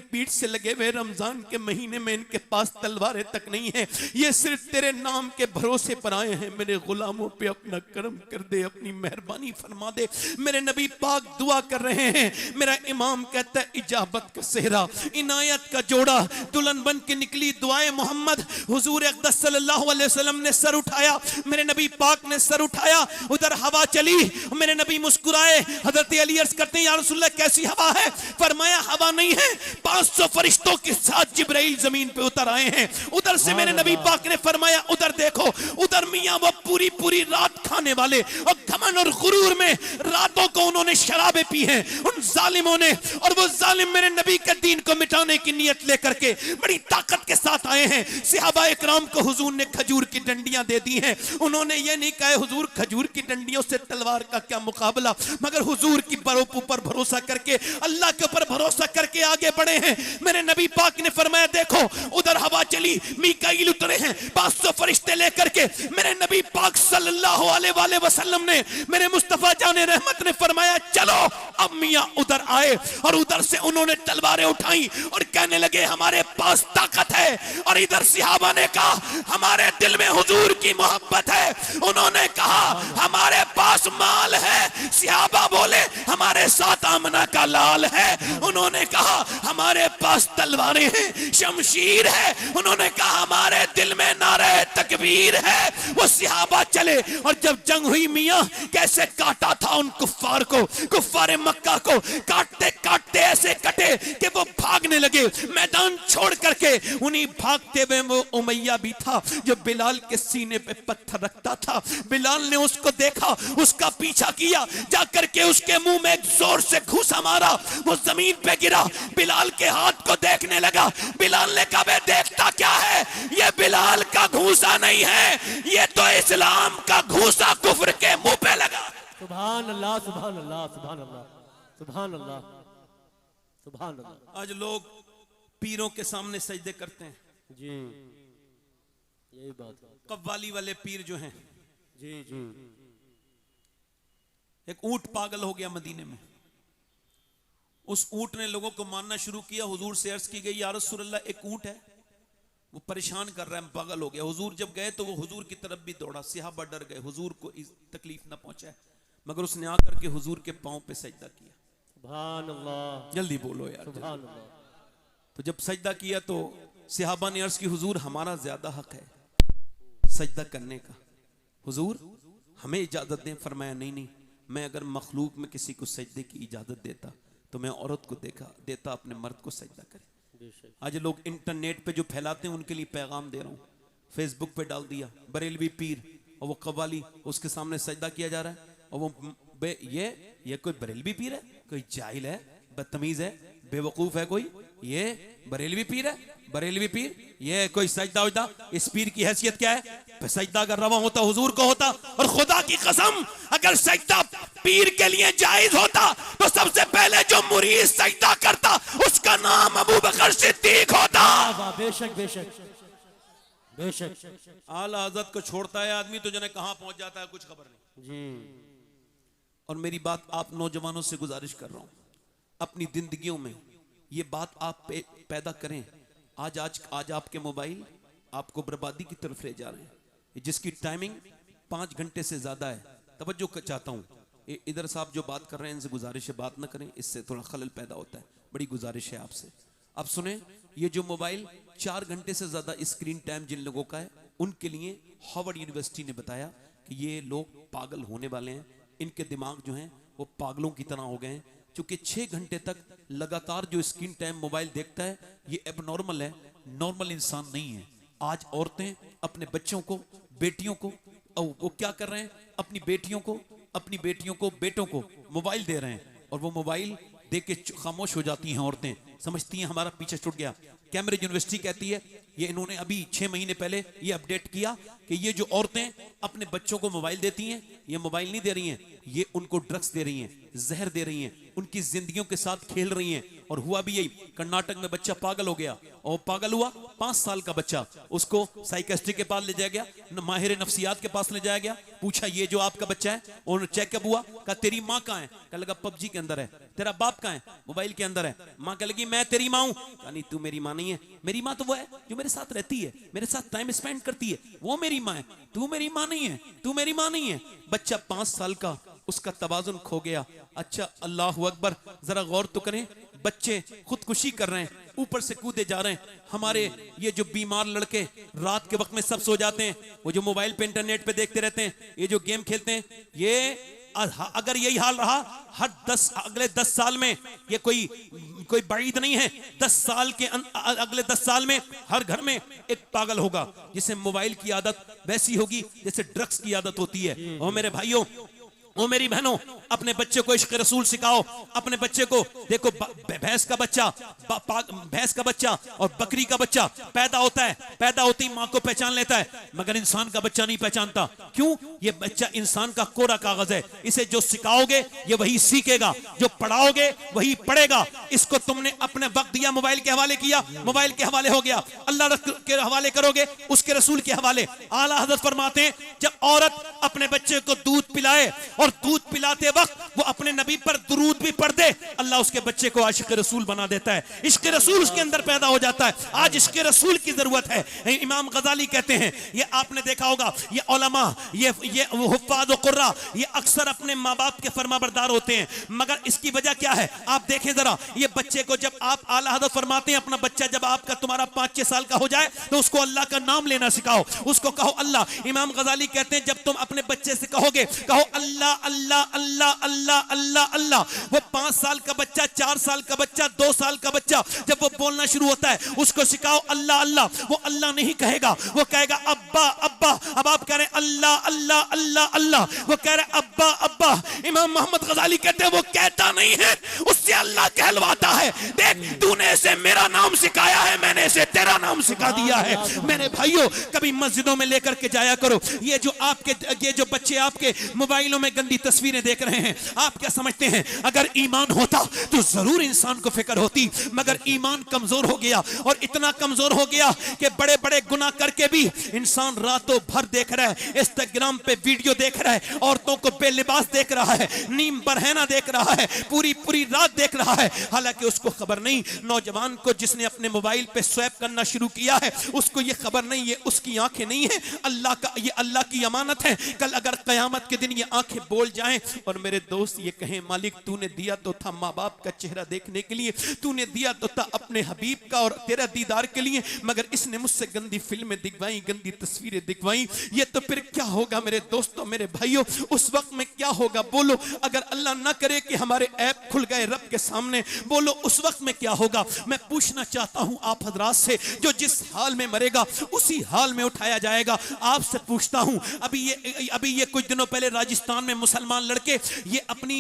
पीठ से लगे हुए, रमजान के महीने में इनके पास तलवारें तक नहीं है, ये सिर्फ तेरे नाम के भरोसे पर आए हैं। मेरे गुलामों पे अपना करम कर दे, अपनी मेहरबानी फरमा दे। मेरे नबी पाक दुआ कर रहे हैं, मेरा इमाम कहता है, इजाबत का सेहरा, इनायत का जोड़ा, दुल्हन बन के निकली दुआए मोहम्मद। हुजूर अक़दस सल्लल्लाहु अलैहि वसल्लम ने सर उठाया, मेरे नबी पाक ने सर उठाया, उधर हवा चली, मेरे नबी मुस्कुराए। हजरत अली अर्ज करते हैं, या रसूलल्लाह कैसी हवा है? फरमाया, हवा नहीं है, 500 फरिश्तों के साथ जिब्राइल जमीन पे उतर आए हैं। उधर से मेरे नबी पाक ने फरमाया, उधर देखो, उधर मियां वो पूरी रात खाने वाले और घमंड और गुरूर में रातों को उन्होंने शराबें पी हैं उन जालिमों ने, और वो जालिम मेरे नबी के दीन को मिटाने की नियत लेकर के बड़ी ताकत के साथ आए हैं। सहाबा इकराम को हुजूर ने खजूर की डंडियां दे दी हैं। उन्होंने ये नहीं कहा हुजूर खजूर की डंडियों से तलवार का क्या मुकाबला, मगर हुजूर की ऊपर भरोसा करके, अल्लाह के ऊपर भरोसा करके आगे बढ़े हैं। मेरे नबी पाक ने फरमाया, देखो उधर हवा चली, मीकाईल उतरे हैं 500 फरिश्ते लेकर के। मेरे नबी पाक सल्लल्लाहु अलैहि वसल्लम ने, मेरे मुस्तफा जाने रहमत ने फरमाया, चलो। अब मियां उधर आए और उधर से उन्होंने तलवारें उठाई और कहने लगे, हमारे पास ताकत है। और इधर सहाबा ने कहा, हमारे दिल में हुजूर की मोहब्बत है। उन्होंने कहा, हमारे पास माल है। सहाबा बोले, हमारे साथ आमना का लाल है। उन्होंने कहा, हमारे पास तलवारें हैं, शमशीर है। उन्होंने कहा, हमारे दिल में नारे तकबीर है। वो सहाबा चले और जब जंग हुई, मियां कैसे काटा था उन कुफ्फार को, कुफ्फार मक्का को काटते काटते ऐसे कटे कि वो भागने लगे मैदान छोड़ करके। उन्हीं भागते हुए वो उमैया भी था जो बिलाल के सीने पे पत्थर रखता था। बिलाल ने उसको देखा, उसका पीछा किया, जाकर के उसके मुंह में एक जोर से घूसा मारा, वो जमीन पे गिरा। बिलाल के हाथ को देखने लगा। बिलाल ने कहा, देखता क्या है, ये बिलाल का घूसा नहीं है, ये तो इस्लाम का घूसा कुफ्र के मुंह पे लगा। सुभान अल्लाह, सुभान अल्लाह, सुभान अल्लाह, सुभान अल्लाह, सुभान अल्लाह। आज लोग पीरों के सामने सजदे करते हैं। जी यही बात है। कव्वाली वाले पीर जो हैं, जी जी। एक ऊंट पागल हो गया मदीने में। उस ऊंट ने लोगों को मानना शुरू किया। हुजूर से अर्ज की गई, या रसूलल्लाह एक ऊंट है, वो परेशान कर रहा है, पागल हो गया। हुजूर जब गए तो वो हुजूर की तरफ भी दौड़ा। सहाबा डर गए, हुजूर को तकलीफ ना पहुंचाए, मगर उसने आकर के हुजूर के पांव पे सजदा किया। सुभान अल्लाह, जल्दी बोलो यार। सुभान अल्लाह। तो जब सजदा किया तो सहाबा ने अर्ज की, हुजूर हमारा ज्यादा हक है सजदा करने का, हुजूर हमें इजाजत दें। फरमाया, नहीं नहीं, मैं अगर मखलूक में किसी को सजदे की इजाजत देता तो मैं औरत को देता अपने मर्द को सजदा करे। आज लोग इंटरनेट पे जो फैलाते हैं उनके लिए पैगाम दे रहा हूँ। फेसबुक पे डाल दिया बरेलवी पीर और वो कव्वाली, उसके सामने सजदा किया जा रहा है, और वो ये कोई बरेलवी पीर है, कोई जाहिल है, बदतमीज है, बेवकूफ है कोई, ये बरेलवी पीर है, बरेलवी पीर, ये कोई सजदा उजदा। इस पीर की हैसियत क्या है? सजदा अगर रवा होता हुजूर को होता, और खुदा की कसम अगर सजदा पीर के लिए जायज होता तो सबसे पहले जो मुरीद सजदा करता उसका नाम अबू बकर सिद्दीक होता। बेशक बेशक बेशक। आला हज़रत को छोड़ता है आदमी तो जने कहां पहुंच जाता है कुछ खबर नहीं जी। और मेरी बात आप नौजवानों से गुजारिश कर रहा हूं, अपनी जिंदगियों में ये बात आप पैदा करें। आज आपके मोबाइल आपको बर्बादी की तरफ ले जा रहे हैं, जिसकी टाइमिंग 5 घंटे से ज्यादा है। तवज्जो चाहता हूँ, इधर साहब जो बात कर रहे हैं इनसे गुजारिश है बात ना करें, इससे थोड़ा खलल पैदा होता है। बड़ी गुजारिश है आपसे। अब सुने, ये जो मोबाइल 4 घंटे से ज्यादा स्क्रीन टाइम जिन लोगों का है, उनके लिए हार्वर्ड यूनिवर्सिटी ने बताया कि ये लोग पागल होने वाले हैं, इनके दिमाग जो हैं वो पागलों की तरह हो गए हैं। चूंकि 6 घंटे तक लगातार जो स्क्रीन टाइम मोबाइल देखता है ये एबनॉर्मल है, नॉर्मल इंसान नहीं है। आज औरतें अपने बच्चों को, बेटियों को, वो क्या कर रहे हैं, अपनी बेटियों को बेटों को मोबाइल दे रहे हैं, और वो मोबाइल देख के खामोश हो जाती हैं औरतें, समझती हैं हमारा पीछे छूट गया। कैम्ब्रिज यूनिवर्सिटी कहती है, ये इन्होंने अभी 6 महीने पहले ये अपडेट किया कि ये जो औरतें अपने बच्चों को मोबाइल देती हैं, ये मोबाइल नहीं दे रही हैं, ये उनको ड्रग्स दे रही हैं, जहर दे रही हैं, उनकी जिंदगियों के साथ खेल रही हैं। और हुआ भी यही, कर्नाटक में बच्चा पागल हो गया, और पागल हुआ 5 साल का बच्चा, उसको साइकेट्रिस्ट के पास ले जाया गया, माहिर नफ्सियात के पास ले जाया गया, पूछा ये जो आपका बच्चा है, और चेकअप हुआ, कहा तेरी माँ कहाँ है, कहा लगा पबजी के अंदर है। तेरा बाप कहाँ है, मोबाइल के अंदर है। माँ कह लगी मैं तेरी माँ हूँ, कहा नहीं तू मेरी माँ नहीं है, मेरी माँ तो वो है जो मेरे साथ रहती है, मेरे साथ टाइम स्पेंड करती है, वो मेरी माँ है, तू मेरी माँ नहीं है, तू मेरी माँ नहीं है। बच्चा 5 साल का, उसका तवाजुन खो गया। अच्छा अल्लाह अकबर, जरा गौर तो करें, बच्चे खुदकुशी कर रहे हैं, ऊपर से कूदे जा रहे हैं। हमारे ये जो बीमार लड़के रात के वक्त में सब सो जाते हैं, वो जो मोबाइल पे इंटरनेट पे देखते रहते हैं, ये जो गेम खेलते हैं, ये अगर यही हाल रहा अगले 10 साल में, ये कोई बाईद नहीं है, 10 साल के अगले 10 साल में हर घर में एक पागल होगा जिसे मोबाइल की आदत वैसी होगी जैसे ड्रग्स की आदत होती है। और मेरे भाइयों, ओ मेरी बहनों, अपने बच्चे को इश्क रसूल सिखाओ। अपने बच्चे को देखो, भैंस का बच्चा और बकरी का बच्चा पैदा होता है, पैदा होती माँ को पहचान लेता है, मगर इंसान का बच्चा नहीं पहचानता। क्यों? ये बच्चा इंसान का कोरा कागज है, इसे जो सिखाओगे ये वही सीखेगा, जो पढ़ाओगे वही पढ़ेगा। इसको तुमने अपने वक्त दिया, मोबाइल के हवाले किया, मोबाइल के हवाले हो गया, अल्लाह के हवाले करोगे, उसके रसूल के हवाले। आला हज़रत फरमाते हैं, जब औरत अपने बच्चे को दूध पिलाए और दूध पिलाते वक्त वो अपने नबी पर दुरूद दुरूद भी पढ़ दे, अल्लाह उसके बच्चे को आशिक रसूल बना देता है, इश्क रसूल उसके अंदर पैदा हो जाता है। आज इश्क रसूल की जरूरत है। इमाम गजाली कहते हैं, ये आपने देखा होगा, ये उलमा, ये हुफ्फाज़ व कुर्रा, ये अक्सर अपने माँ बाप के फरमाबरदार होते हैं, मगर इसकी वजह क्या है? आप देखें जरा, ये बच्चे को जब आप आला हज़रत फरमाते हैं, अपना बच्चा जब आपका तुम्हारा 5-6 साल का हो जाए तो उसको अल्लाह का नाम लेना सिखाओ, उसको कहो अल्लाह। इमाम गजाली कहते हैं, जब तुम अपने बच्चे से कहोगे, कहो अल्लाह अल्लाह अल्लाह अल्लाह अल्लाह अल्लाह, वो 5 साल का बच्चा, 4 साल का बच्चा, 2 साल का बच्चा जब वो बोलना शुरू होता है, उसको सिखाओ अल्लाह अल्लाह। वो अल्लाह नहीं कहेगा, वो कहेगा अब्बा अब्बा। अब आप कह रहे हैं अल्लाह अल्लाह अल्लाह अल्लाह, वो कह रहे अब्बा अब्बा। इमाम मोहम्मद गजाली कहते हैं, वो कहता नहीं है, उससे अल्लाह कहलवाता है। देख, तूने इसे मेरा नाम सिखाया है, मैंने इसे तेरा नाम सिखा दिया है। मेरे भाइयों, कभी मस्जिदों में लेकर के जाया करो। ये जो बच्चे आपके मोबाइलों में गंदी तस्वीरें देख रहे हैं, आप क्या समझते हैं? अगर ईमान होता तो जरूर इंसान को फिक्र होती, मगर ईमान कमजोर हो गया, और इतना कमजोर हो गया कि बड़े बड़े गुनाह करके भी इंसान रातों भर देख रहा है, इंस्टाग्राम पे वीडियो देख रहा है, औरतों को बेलिबास देख रहा है, नीम बरहना देख रहा है, पूरी पूरी रात देख रहा है। हालांकि उसको खबर नहीं, नौजवान को जिसने अपने मोबाइल पे स्वैप करना शुरू किया है, उसको ये खबर नहीं, ये उसकी आंखें नहीं है, अल्लाह का, ये अल्लाह की अमानत है। कल अगर कयामत के दिन ये आंखें बोल जाएं और मेरे दोस्त ये कहें, मालिक तूने दिया तो था माँ बाप का चेहरा देखने के लिए, तूने दिया तो था अपने हबीब का और तेरा दीदार के लिए, मगर इसने मुझसे गंदी फिल्में दिखवाई, गंदी तस्वीरें दिखवाई, ये तो फिर क्या होगा मेरे दोस्तों, मेरे भाइयों? उस वक्त में क्या होगा? बोलो, अगर अल्लाह ना करे कि हमारे ऐप खुल गए रब के सामने, बोलो उस वक्त में क्या होगा? मैं पूछना चाहता हूं आप हजरात से, जो जिस हाल में मरेगा उसी हाल में उठाया जाएगा। आपसे पूछता हूं, अभी ये कुछ दिनों पहले राजस्थान में मुसलमान लड़के ये अपनी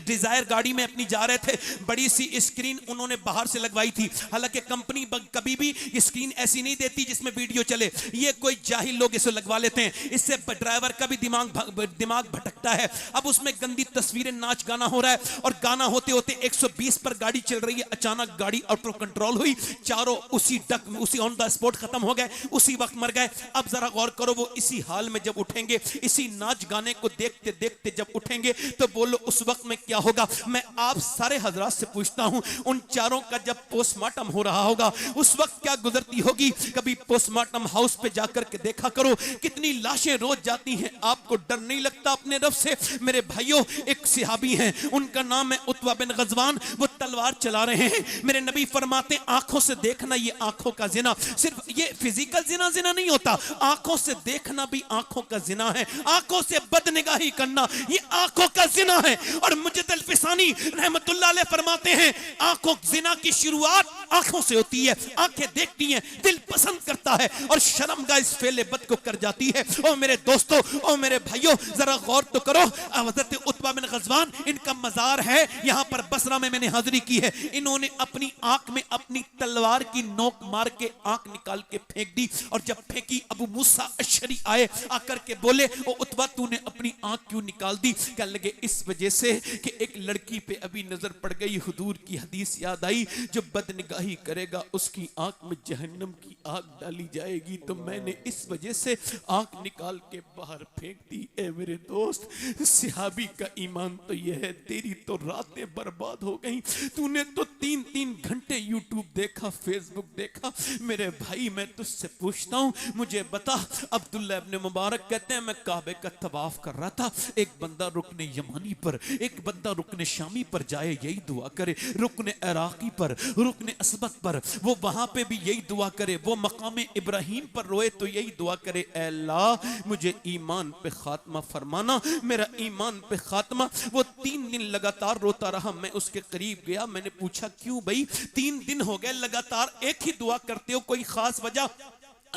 डिजायर गाड़ी में अपनी जा रहे थे, बड़ी सी स्क्रीन उन्होंने बाहर से लगवाई थी। हालांकि कंपनी कभी भी स्क्रीन ऐसी नहीं देती जिसमें वीडियो चले, ये कोई जाहिल लोग इसे लगवा लेते हैं, इससे ड्राइवर का भी दिमाग भटकता है। अब उसमें गंदी तस्वीरें, नाच गाना हो रहा है, और गाना होते होते 120 पर गाड़ी चल रही है, अचानक गाड़ी आउट ऑफ कंट्रोल हुई, चारों उसी ऑन द स्पॉट खत्म हो गए, उसी वक्त मर गए। अब जरा गौर करो, वो इसी हाल में जब उठेंगे, इसी नाच गाने को देखते देखते जब उठेंगे, तो बोलो उस वक्त में क्या होगा? मैं आप सारे हजरात से पूछता हूं, उन चारों का जब पोस्टमार्टम हो रहा होगा, उस वक्त क्या गुजरती होगी? कभी पोस्टमार्टम हाउस पे जाकर के देखा करो, कितनी लाशें रोज जाती हैं। आपको डर नहीं लगता अपने रब से? मेरे भाइयों, एक सहाबी हैं, उनका नाम है उत्बा बिन गजवान, वो तलवार चला रहे हैं। मेरे नबी फरमाते, आंखों से देखना ये आंखों का जिना, सिर्फ ये फिजिकल जिना नहीं होता, आंखों से देखना भी आंखों का जिना है, आंखों से बदनिगाही करना ये आंखों का जिना है। और मुजद्दिद फिसानी रहमतुल्लाह अलैह फरमाते हैं, आंखों जिना की शुरुआत आंखों से होती है, आंखें देखती हैं, दिल पसंद करता है, और शर्मगाह इस फेले बद को कर जाती है। ओ मेरे दोस्तों, ओ मेरे भाइयों, जरा गौर तो करो, हज़रत उत्बा बिन गजवान, इनका मजार है यहाँ पर बसरा में, मैंने हाजिरी की है। इन्होंने अपनी आंख में अपनी तलवार की नोक मार के आंख निकाल के फेंक दी, और जब फेंकी, अबू मूसा अशरी आए, आकर के बोले, ओ उत्बा तूने अपनी आंख क्यों निकाल दी? कहने लगे, इस वजह से कि एक लड़की पे अभी नजर पड़ गई, हुजूर की हदीस याद आई, जो बदनिगाही करेगा उसकी आंख में जहन्नम की आग डाली जाएगी, तो मैंने इस वजह से आंख निकाल के बाहर फेंक दी। ए मेरे दोस्त, सहाबी का ईमान तो यह है, तेरी तो रातें बर्बाद हो गई, तूने तो 3-3 घंटे यूट्यूब देखा, फेसबुक देखा। मेरे भाई, मैं तुझसे पूछता हूं, मुझे बता, अब्दुल्ला इब्न मुबारक कहते हैं, मैं काबे का तवाफ कर रहा था, एक बंदा रुकने यमानी पर, एक बंदा रुकने शामी पर जाए यही दुआ करे, रुकने इराकी पर, रुकने असबत पर, वो वहां पे भी यही दुआ करे, वो मकाम इब्राहिम पर रोए तो यही दुआ करे, ऐ अल्लाह मुझे ईमान पे खात्मा फरमाना, मेरा ईमान पे खात्मा। वो 3 दिन लगातार रोता रहा, मैं उसके करीब गया, मैंने पूछा, क्यों भाई 3 दिन हो गए लगातार एक ही दुआ करते हो, कोई खास वजह?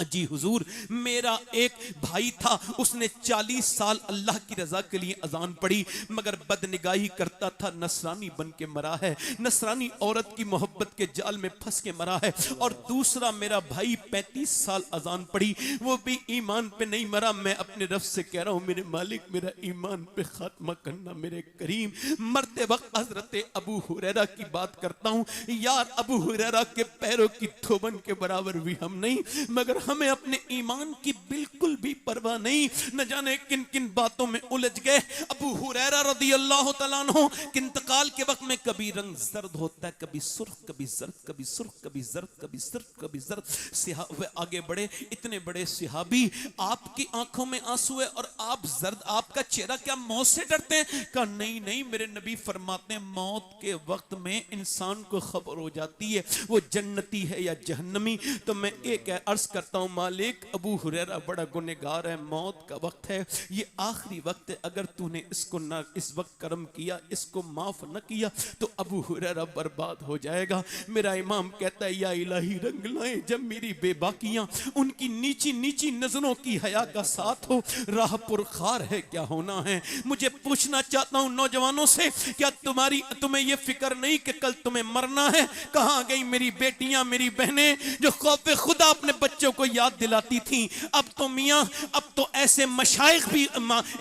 जी हुजूर, मेरा एक भाई था, उसने 40 साल अल्लाह की रजा के लिए अजान पढ़ी, मगर बदनिगाही करता था, नसरानी बन के मरा है, नसरानी औरत की मोहब्बत के जाल में फंस के मरा है। और दूसरा मेरा भाई 35 साल अजान पढ़ी, वो भी ईमान पे नहीं मरा। मैं अपने रब से कह रहा हूँ, मेरे मालिक मेरा ईमान पे खात्मा करना मेरे करीम। मरते वक्त हजरत अबू हुरैरा की बात करता हूँ, यार अबू हुरैरा के पैरों की थोबन के बराबर भी हम नहीं, मगर हमें अपने ईमान की बिल्कुल भी परवाह नहीं। न जाने किन किन बातों में उलझ गए। अबू हुरैरा रदियल्लाहु तआला अन्हु के इंतकाल के वक्त में कभी रंग जर्द होता है, कभी सुर्ख, कभी जर्द, कभी सुर्ख, कभी जर्द, कभी सुर्ख, कभी जर्द। वे आगे बढ़े, इतने बड़े सिहाबी, आपकी आंखों में आंसू है और आप जर्द, आपका चेहरा क्या मौत से डरते हैं? कहा नहीं नहीं, मेरे नबी फरमाते हैं मौत के वक्त में इंसान को खबर हो जाती है वो जन्नती है या जहन्नमी। तो मैं एक अर्ज करता हूं, मालिक अबू हुरैरा बड़ा गुनहगार है, मौत का वक्त है, ये आखिरी वक्त है, अगर तूने इसको ना इस वक्त कर्म किया, इसको माफ न किया तो अबू हुरैरा बर्बाद हो जाएगा। मेरा इमाम कहता है या इलाही रंग लाए जब मेरी बेबाकियां उनकी नीची नीची नजरों की हया का साथ हो, राह पुरखार है क्या होना है। मुझे पूछना चाहता हूं नौजवानों से, क्या तुम्हें यह फिक्र नहीं कि कल तुम्हें मरना है? कहां गई मेरी बेटियां, मेरी बहनें जो खौफे खुदा अपने बच्चों को याद दिलाती थी? अब तो मियां, अब तो ऐसे मशाइख भी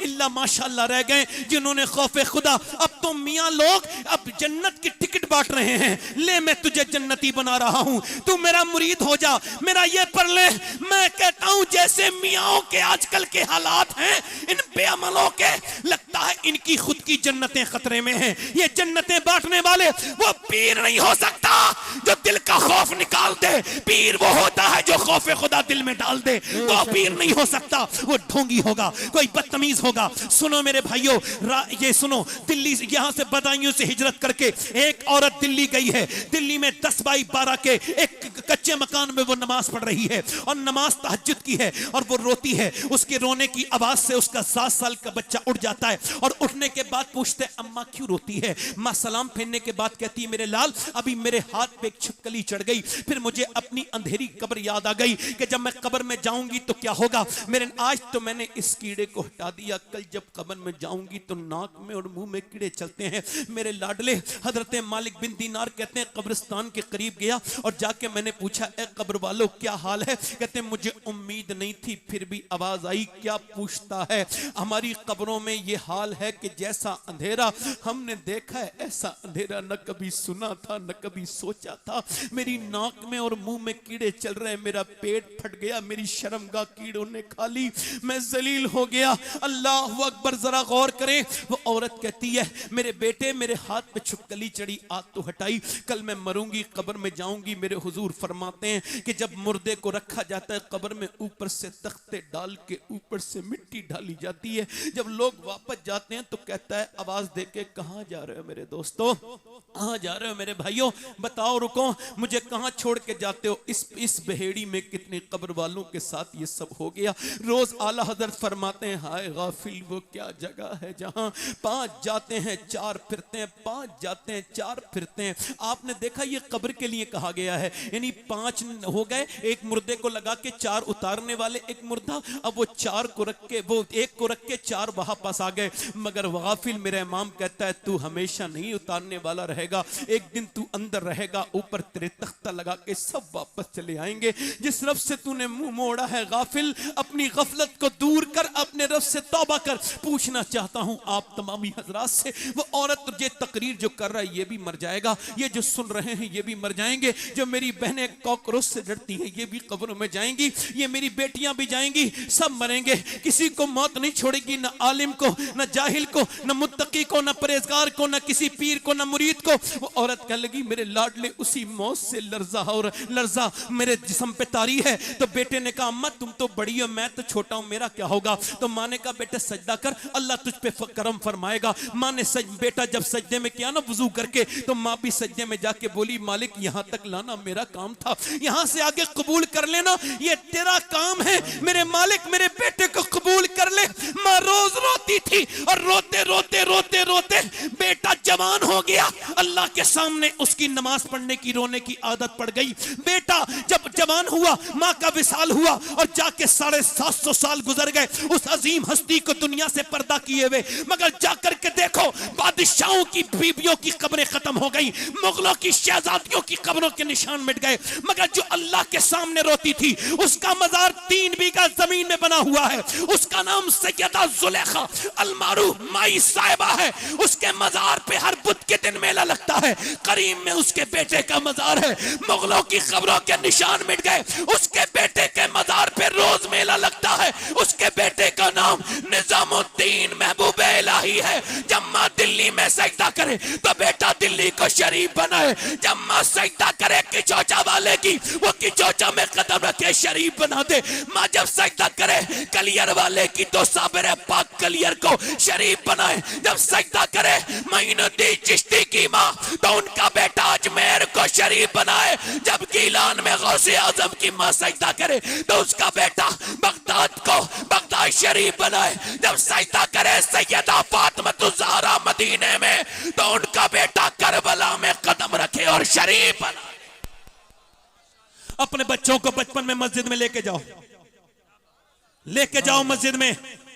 इल्ला माशाअल्लाह रह गए जिन्होंने खौफे खुदा। अब तो मियां लोग अब जन्नत की टिकट बांट रहे हैं, ले मैं तुझे जन्नती बना रहा हूं, तू मेरा मुरीद हो जा, मेरा ये पढ़ ले। मैं कहता हूं जैसे मियाओं के आजकल के हालात हैं इन बेअमलों के, लगता है इनकी खुद की जन्नतें खतरे में हैं। ये जन्नतें बांटने वाले वो पीर नहीं हो सकता जो दिल का खौफ निकाल दे। पीर वो होता है जो खौफ खुदा दिल में डाल दे, वो पीर नहीं हो सकता, वो ढोंगी होगा, कोई बदतमीज होगा। सुनो मेरे भाइयों, ये सुनो, दिल्ली यहां से बदायूं से हिजरत करके एक औरत दिल्ली गई है। दिल्ली में 10 बाई 12 के एक कच्चे मकान में वो नमाज पढ़ रही है और नमाज तहज्जुद की है और वो रोती है। उसके रोने की आवाज से उसका 7 साल का बच्चा उठ जाता है और उठने के बाद पूछते हैं अम्मा क्यों रोती है? मां सलाम फेरने के बाद कहती है मेरे लाल अभी मेरे हाथ पे एक छिपकली चढ़ गई, फिर मुझे अपनी अंधेरी कब्र याद आ गई कि जब मैं कब्र में जाऊंगी तो क्या होगा। मेरे आज तो मैंने इस कीड़े को हटा दिया, कल जब कब्र में जाऊंगी तो नाक में और मुंह में कीड़े चलते हैं। मेरे लाडले हजरत मालिक बिन दीनार कहते हैं कब्रिस्तान के करीब गया और जाके मैंने पूछा ए कब्र वालों क्या हाल है? कहते हैं मुझे उम्मीद नहीं थी फिर भी आवाज आई। क्या पूछता है? हमारी कब्रों में ये हाल है कि जैसा अंधेरा हमने देखा है ऐसा अंधेरा न कभी सुना था न कभी सोचा था। मेरी नाक में और मुंह में कीड़े चल रहे हैं, मेरा पेट फट गया, मेरी शर्मगाह कीड़ों ने खा ली, मैं जलील हो गया। अल्लाह अकबर, जरा गौर करें। वो औरत कहती है मेरे बेटे मेरे हाथ पे छिपकली चढ़ी, आग तो हटाई, कल मैं मरूंगी कब्र में जाऊंगी। मेरे हुजूर फरमाते हैं कि जब मुर्दे को रखा जाता है कब्र में ऊपर से तख्ते डाल के ऊपर से मिट्टी डाली जाती है। जब लोग वापस जाते हैं तो कहता है आवाज दे के कहां जा रहे हो मेरे दोस्तों, कहां जा रहे हो मेरे भाइयों, बताओ रुको, मुझे कहां छोड़ के जाते हो? इस बहेड़ी में कितने कब्र वालों के साथ ये सब हो गया। रोज आला हजरत फरमाते हैं हाय गाफिल वो क्या जगह है जहां 5 जाते हैं 4 फिरते हैं, 5 जाते हैं 4 फिरते हैं। आपने देखा ये कब्र के लिए कहा गया है, यानी 5 हो गए, एक मुर्दे को लगा के 4 उतारने वाले एक मुर्दा, अब वो 4 को रख के वो एक को रख के 4 वहां पास आ गए। मगर गाफिल मेरा इमाम कहता है तू हमेशा नहीं उतारने वाला रहेगा, एक दिन तू अंदर रहेगा, ऊपर तेरे तख्ता लगा के सब वापस चले आएंगे। जिस रब से तूने मुंह मोड़ा है गाफिल, अपनी गफलत को दूर कर, अपने रब से तौबा कर। पूछना चाहता हूं आप तमामी हजरात से, वो औरत ये तकरीर जो कर रहा है ये भी मर जाएगा, ये जो सुन रहे हैं ये भी मर जाएंगे, जो मेरी बहनें कॉकरोच से डरती हैं ये भी कब्रों में जाएंगी, ये मेरी बेटियां भी जाएंगी, सब मरेंगे। किसी को मौत नहीं छोड़ेगी, न आलिम को, न जाहिल को, न मुत्तकी को, न परहेजगार को, न किसी पीर को, न मुरीद को। वो औरत कह लगी मेरे लाडले उसी मौत से लर्जा और लर्जा मेरे जिस्म पे तारी है। तो बेटे ने कहा अम्मा तुम तो बड़ी हो मैं तो छोटा हूं, मेरा क्या होगा? तो माँ ने कहा बेटे सजदा कर, अल्लाह तुझ पे करम फरमाएगा। माँ ने बेटा जब सजदे में किया ना वुजू करके, तो माँ भी सजदे में जाके बोली मालिक यहाँ तक लाना मेरा काम था, यहाँ से आगे कबूल कर लेना ये तेरा काम है, मेरे मालिक मेरे बेटे को कबूल कर ले। माँ रोज रोती थी और रोते रोते रोते रोते बेटा जवान हो गया। अल्लाह के सामने उसकी नमाज पढ़ने की रोने की आदत पड़ गई। बेटा जब जवान हुआ माँ का विसाल हुआ और जाके 750 साल गुजर गए उस अजीम हस्ती को दुनिया से पर्दा किए हुए। मगर जाकर के देखो बादशाहों की बीवियों की कब्रें खत्म हो गई, मुगलों की शहजादियों की कब्रों के निशान मिट गए। मगर जो अल्लाह के सामने रोती थी उसका मजार 3 बीघा जमीन में बना हुआ है, उसका नाम सैयदा जुलेखा अलमारूफ माई साहिबा है। उसके मजार पे हर बुध के दिन मेला लगता है, करीम में उसके बेटे का मजार है। मुगलों की खबरों के निशान मिट गए, उसके बेटे के मजार पे रोज मेला लगता है। उसके बेटे का नाम निजामुद्दीन महबूब इलाही है। जब माँ दिल्ली में सजदा करे तो बेटा दिल्ली को शरीफ बनाए। जब माँ सजदा करे किचौचा वाले की, वो किचौचा में कदम रखे शरीफ बना दे। माँ जब सजदा करे कलियर वाले की तो साबिर पाक कलियर को शरीफ बनाए। जब सजदा करे मोइनुद्दीन चिश्ती की माँ तो उनका बेटा अजमेर को शरीफ बनाए। जब गीलान में गौसे आजम की माँ सजदा करे तो उसका बेटा बगदाद को बगदाद शरीफ बनाए। जब सजदा करे सैयदा फातिमा ज़हरा मदीने में तो उनका बेटा करबला में कदम रखे और शरीफ बनाए। अपने बच्चों को बचपन में मस्जिद में लेके जाओ मस्जिद में,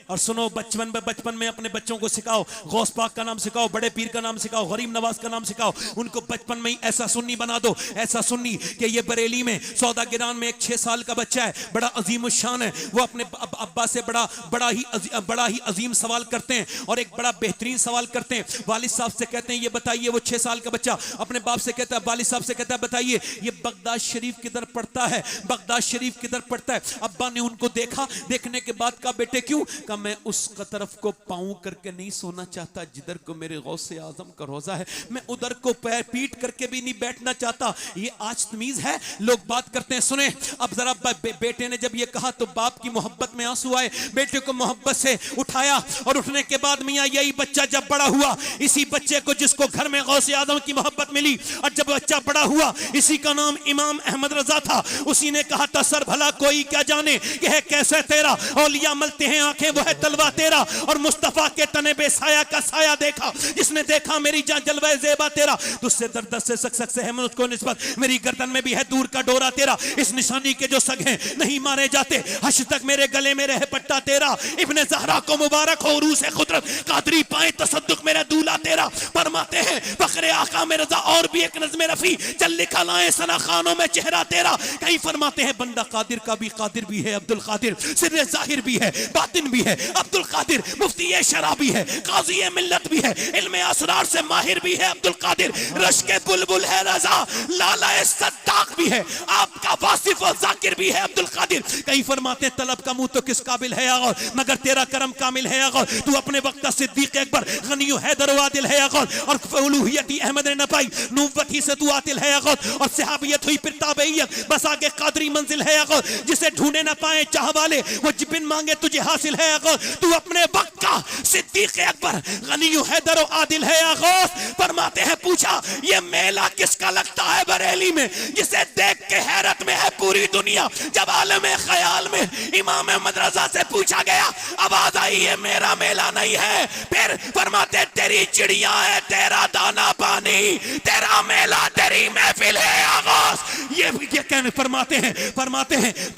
और सुनो बचपन में अपने बच्चों को सिखाओ, गौस पाक का नाम सिखाओ, बड़े पीर का नाम सिखाओ, गरीब नवाज का नाम सिखाओ। उनको बचपन में ही ऐसा सुन्नी बना दो, ऐसा सुन्नी कि ये बरेली में सौदा गिरान में एक 6 साल का बच्चा है, बड़ा अजीम शान है। वो अपने अब्बा से बड़ा ही अजीम सवाल करते हैं और एक बड़ा बेहतरीन सवाल करते हैं। वालिद साहब से कहते हैं ये बताइए, वो 6 साल का बच्चा अपने बाप से कहता है, वालिद साहब से कहता है बताइए ये बगदाद शरीफ किधर पड़ता है, बगदाद शरीफ किधर पड़ता है। अब्बा ने उनको देखा, देखने के बाद कहा बेटे क्यों? कहा मैं उस तरफ को पांव करके नहीं सोना चाहता जिधर को मेरे गौसे आजम का रोजा है, मैं उधर को पैर पीट करके भी नहीं बैठना चाहता। ये आज तमीज है, लोग बात करते हैं। सुने अब जरा बेटे ने जब ये कहा तो बाप की मोहब्बत में आंसू आए, बेटे को मोहब्बत से उठाया और उठने के बाद मियां यही बच्चा जब बड़ा हुआ, इसी बच्चे को जिसको घर में गौसे आजम की मोहब्बत मिली, और जब बच्चा बड़ा हुआ इसी का नाम इमाम अहमद रजा था। उसी ने कहा था सर भला कोई क्या जाने कि है कैसे तेरा, औलिया मलते हैं आंखें वो है तलवा तेरा, और मुस्तफा के तने बेसाया का साया देखा, जिसने देखा मेरी जान जलवा जेबा तेरा, तुझसे दर्द से सक से है मुझको निस्बत, मेरी गर्दन में भी है दूर का डोरा तेरा, इस निशानी के जो सग हैं नहीं मारे जाते, हश तक मेरे गले में रहे पट्टा तेरा, इब्ने ज़हरा को मुबारक हो रूसे खुदरत, कादरी पाए तसद्दुक मेरा दूल्हा तेरा। फरमाते हैं फखरे आका में रजा और भी एक नज़्म रफी, चल लिखा लाए सना खानों में चेहरा तेरा। कहीं फरमाते हैं बंदा कादिर का भी कादिर भी है अब्दुल कादिर, सिर्र ज़ाहिर भी है बातिन भी है अब्दुल कादिर, मुफ्ती शराबी है, काजी मिल्लत भी है, इल्मे असरार से माहिर भी है अब्दुल कादिर, रश के बुलबुल है रजा, लाला सद्दाक भी है, आपका वासिफ और जाकिर भी है अब्दुल कादिर। कहीं फरमाते तलब का मुंह तो किस काबिल है अगर, मगर तेरा करम कामिल है अगर, तू अपने वक्त का सिद्दीक अकबर गनियो हैदर वादिल है अगर, और उलूहियती अहमद ने न पाई नूबत ही से तू आतिल है अगर, और सहाबियत हुई फिर ताबईयत बस आगे कादरी मंजिल है अगर, जिसे ढूंढे न पाए चाह वाले वो जिबिन मांगे तुझे हासिल है अगर, तू अपने वक्त का सिद्दीक अकबर गनियो हैदर आदिल है अगर। फरमाते हैं पूछा ये मेला किसका लगता है बरेली में, जिसे देख के हैरत में है पूरी दुनिया। जब आलम ख्याल में इमाम अहमद रजा से पूछा गया आवाज आई ये मेरा मेला नहीं है, फिर फरमाते तेरी चिड़िया है तेरा दाना पानी, तेरा मेला तेरी महफिल है आगाज। ये कहने फरमाते हैं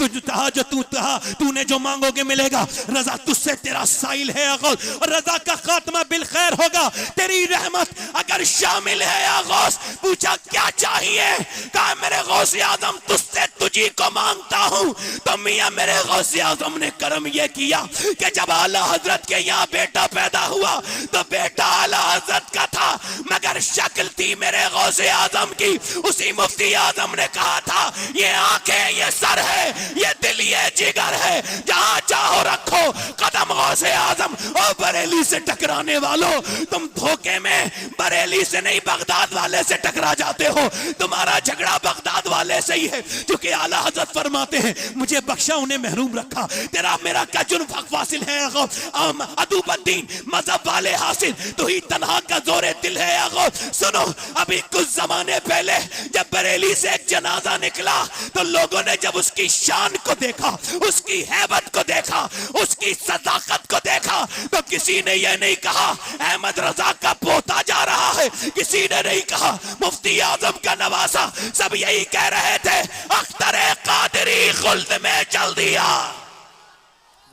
तूने जो मांगोगे मिलेगा, रजा तुझसे तेरा साइल है आगाज, और रजा का खात्मा बिल खैर होगा, तेरी रहमत अगर शामिल है आगाज। पूछा क्या चाहिए? कहा मेरे गौसे आजम तुझसे तुझी को मांगता हूं। तो मियां मेरे गौसे आजम ने करम यह किया कि जब आला हजरत के यहाँ बेटा पैदा हुआ तो बेटा आला हजरत का था, मगर शक्ल थी मेरे गौसे आजम की। उसी मुफ्ती आजम ने कहा था ये आंखें ये सर है ये दिल ये जिगर है, जहां चाहो रखो कदम गौसे आजम। और बरेली से टकराने वालों तुम धोखे में बरेली से नहीं बगदाद वाले से टकरा जाते हो, तुम्हारा झगड़ा बगदाद वाले से ही है, क्योंकि आला हजरत फरमाते हैं मुझे बख्शा उन्हें महरूम रखा, तेरा मेरा क्या जुर्म फासिल है अदूबद्दीन मजहब वाले हासिल, तो ही तन्हा का जोरे दिल है अगो। सुनो अभी कुछ जमाने पहले जब बरेली से एक जनाजा निकला तो लोगों ने जब उसकी शान को देखा, उसकी हैबत को देखा, उसकी सदाकत को देखा, तो किसी ने यह नहीं कहा अहमद रजा का पोता जा रहा है, किसी ने नहीं कहा मुफ्ती आजम का नवासा, सब यही कह रहे थे अख्तर कादरी खुल्द में चल दिया।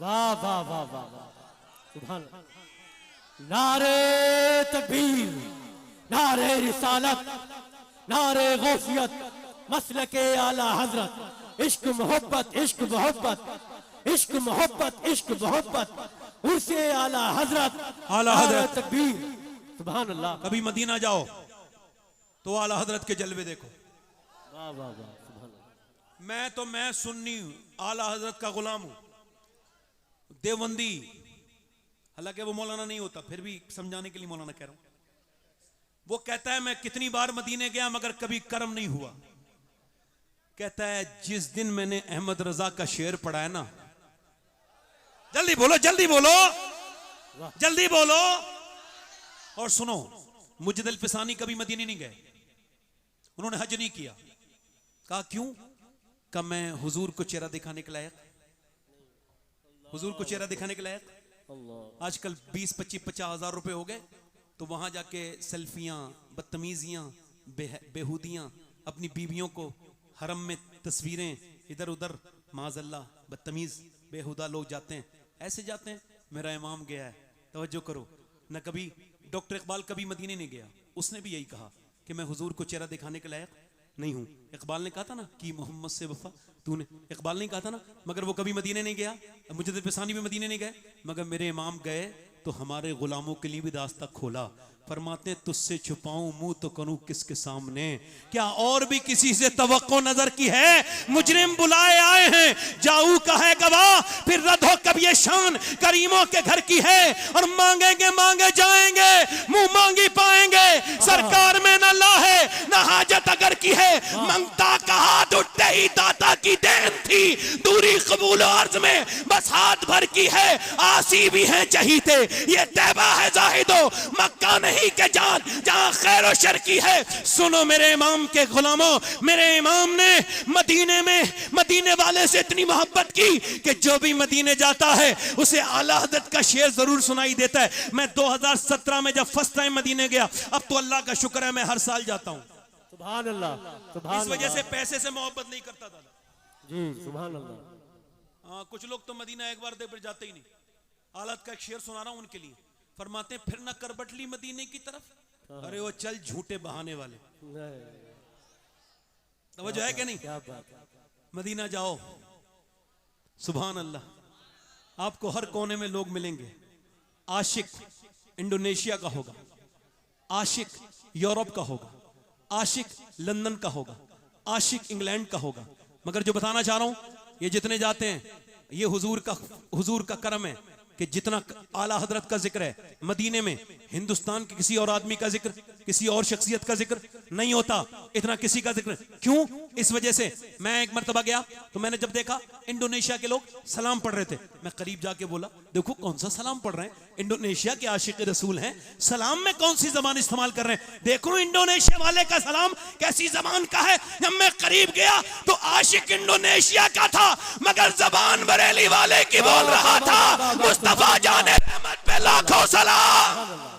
वाह वाह वाह वाह वाह, सुभान अल्लाह। नारे तकबीर, नारे रिसालत, नारे गौसियत, मसलके आला हजरत, इश्क मोहब्बत इश्क मोहब्बत इश्क मोहब्बत इश्क मोहब्बत उर्से आला हजरत, आला हजरत तकबीर, सुभान अल्लाह। कभी मदीना जाओ, तो आला हजरत के जलवे देखो। वाह वाह वाह, सुभान अल्लाह। मैं सुन्नी हूं, आला हजरत का गुलाम हूं, देवबंदी। हालांकि वो मौलाना नहीं होता, फिर भी समझाने के लिए मौलाना कह रहा हूं। वो कहता है मैं कितनी बार मदीने गया मगर कभी कर्म नहीं हुआ। कहता है जिस दिन मैंने अहमद रजा का शेर पढ़ा है ना, जल्दी बोलो जल्दी बोलो जल्दी बोलो। और सुनो, मुजद अल-फिसानी कभी मदीने नहीं गए, उन्होंने हज नहीं किया। कहा क्यों? कहा मैं हुजूर को चेहरा दिखाने के लायक, हुजूर को चेहरा दिखाने के लायक। आजकल 20, 25, 50 हजार रुपए हो गए, तो वहां जाके सेल्फियां, बदतमीजियां, बेहूदियां, अपनी बीवियों को हरम में तस्वीरें इधर उधर, माज़अल्लाह बदतमीज बेहुदा लोग जाते हैं, ऐसे जाते हैं। मेरा इमाम गया है, तवज्जो करो न। कभी डॉक्टर इकबाल कभी मदीने नहीं गया, उसने भी यही कहा कि मैं हुजूर को चेहरा दिखाने के लायक नहीं हूं। इकबाल ने कहा था ना कि मोहम्मद से वफा तूने, इकबाल नहीं कहा था ना। मगर वो कभी मदीने नहीं गया, मुझे फिसानी भी मदीने नहीं गए, मगर मेरे इमाम गए तो हमारे गुलामों के लिए भी रास्ता खोला। फरमाते तुझसे छुपाऊं मुंह तो करूं किसके सामने, क्या और भी किसी से तवक्को नजर की है? मुजरिम बुलाए आए हैं, जाऊ का है गवाह, फिर रद हो कब ये शान करीमों के घर की है। और मांगेंगे मांगे जाएंगे, मुंह मांगी पाएंगे, सरकार में न ला है न हाजत अगर की है। मंगता का हाथ उठते ही दाता की देन थी, दूरी कबूल अर्ज में बस हाथ भर की है। आसी भी हैं चहीते, ये तैबा है जाहिदो, मक्का नहीं के जान जहां खैर और शर की है। सुनो मेरे इमाम के गुलामों, मेरे इमाम ने मदीने में मदीने वाले से इतनी मोहब्बत की कि जो भी मदीने जाता है उसे आला हज़रत का शेर जरूर सुनाई देता है। मैं 2017 में जब फर्स्ट टाइम मदीने गया, अब तो अल्लाह का शुक्र है मैं हर साल जाता हूं। सुभान अल्लाह, सुभान इस वजह से पैसे से मोहब्बत नहीं करता था जी, सुभान अल्लाह। हाँ, कुछ लोग तो मदीना एक बार फिर जाते ही नहीं। आलत का एक शेर सुना रहा हूं उनके लिए। फरमाते फिर ना कर बटली मदीने की तरफ, अरे वो चल झूठे बहाने वाले। तवज्जो है कि नहीं? क्या बात है। मदीना जाओ, सुभान अल्लाह, आपको हर कोने में लोग मिलेंगे। आशिक इंडोनेशिया का होगा, आशिक यूरोप का होगा, आशिक लंदन का होगा, आशिक इंग्लैंड का होगा। मगर जो बताना चाह रहा हूं, ये जितने जाते हैं, ये हुजूर का करम है कि जितना आला हजरत का जिक्र है मदीने में, हिंदुस्तान के किसी और आदमी का जिक्र, किसी और शख्सियत का जिक्र नहीं होता इतना किसी का जिक्र। क्यों? इस वजह से मैं एक मर्तबा गया तो मैंने जब देखा इंडोनेशिया के लोग सलाम पढ़ रहे थे, मैं करीब जाके बोला देखो कौन सा सलाम पढ़ रहे हैं, इंडोनेशिया के आशिक रसूल हैं, सलाम में कौन सी जबान इस्तेमाल कर रहे हैं। देखो इंडोनेशिया वाले का सलाम कैसी जबान का है। जब मैं करीब गया तो आशिक इंडोनेशिया का था, मगर जबान बरेली वाले की बोल रहा था, मुस्तफा जाने रहमत पे लाखों सलाम।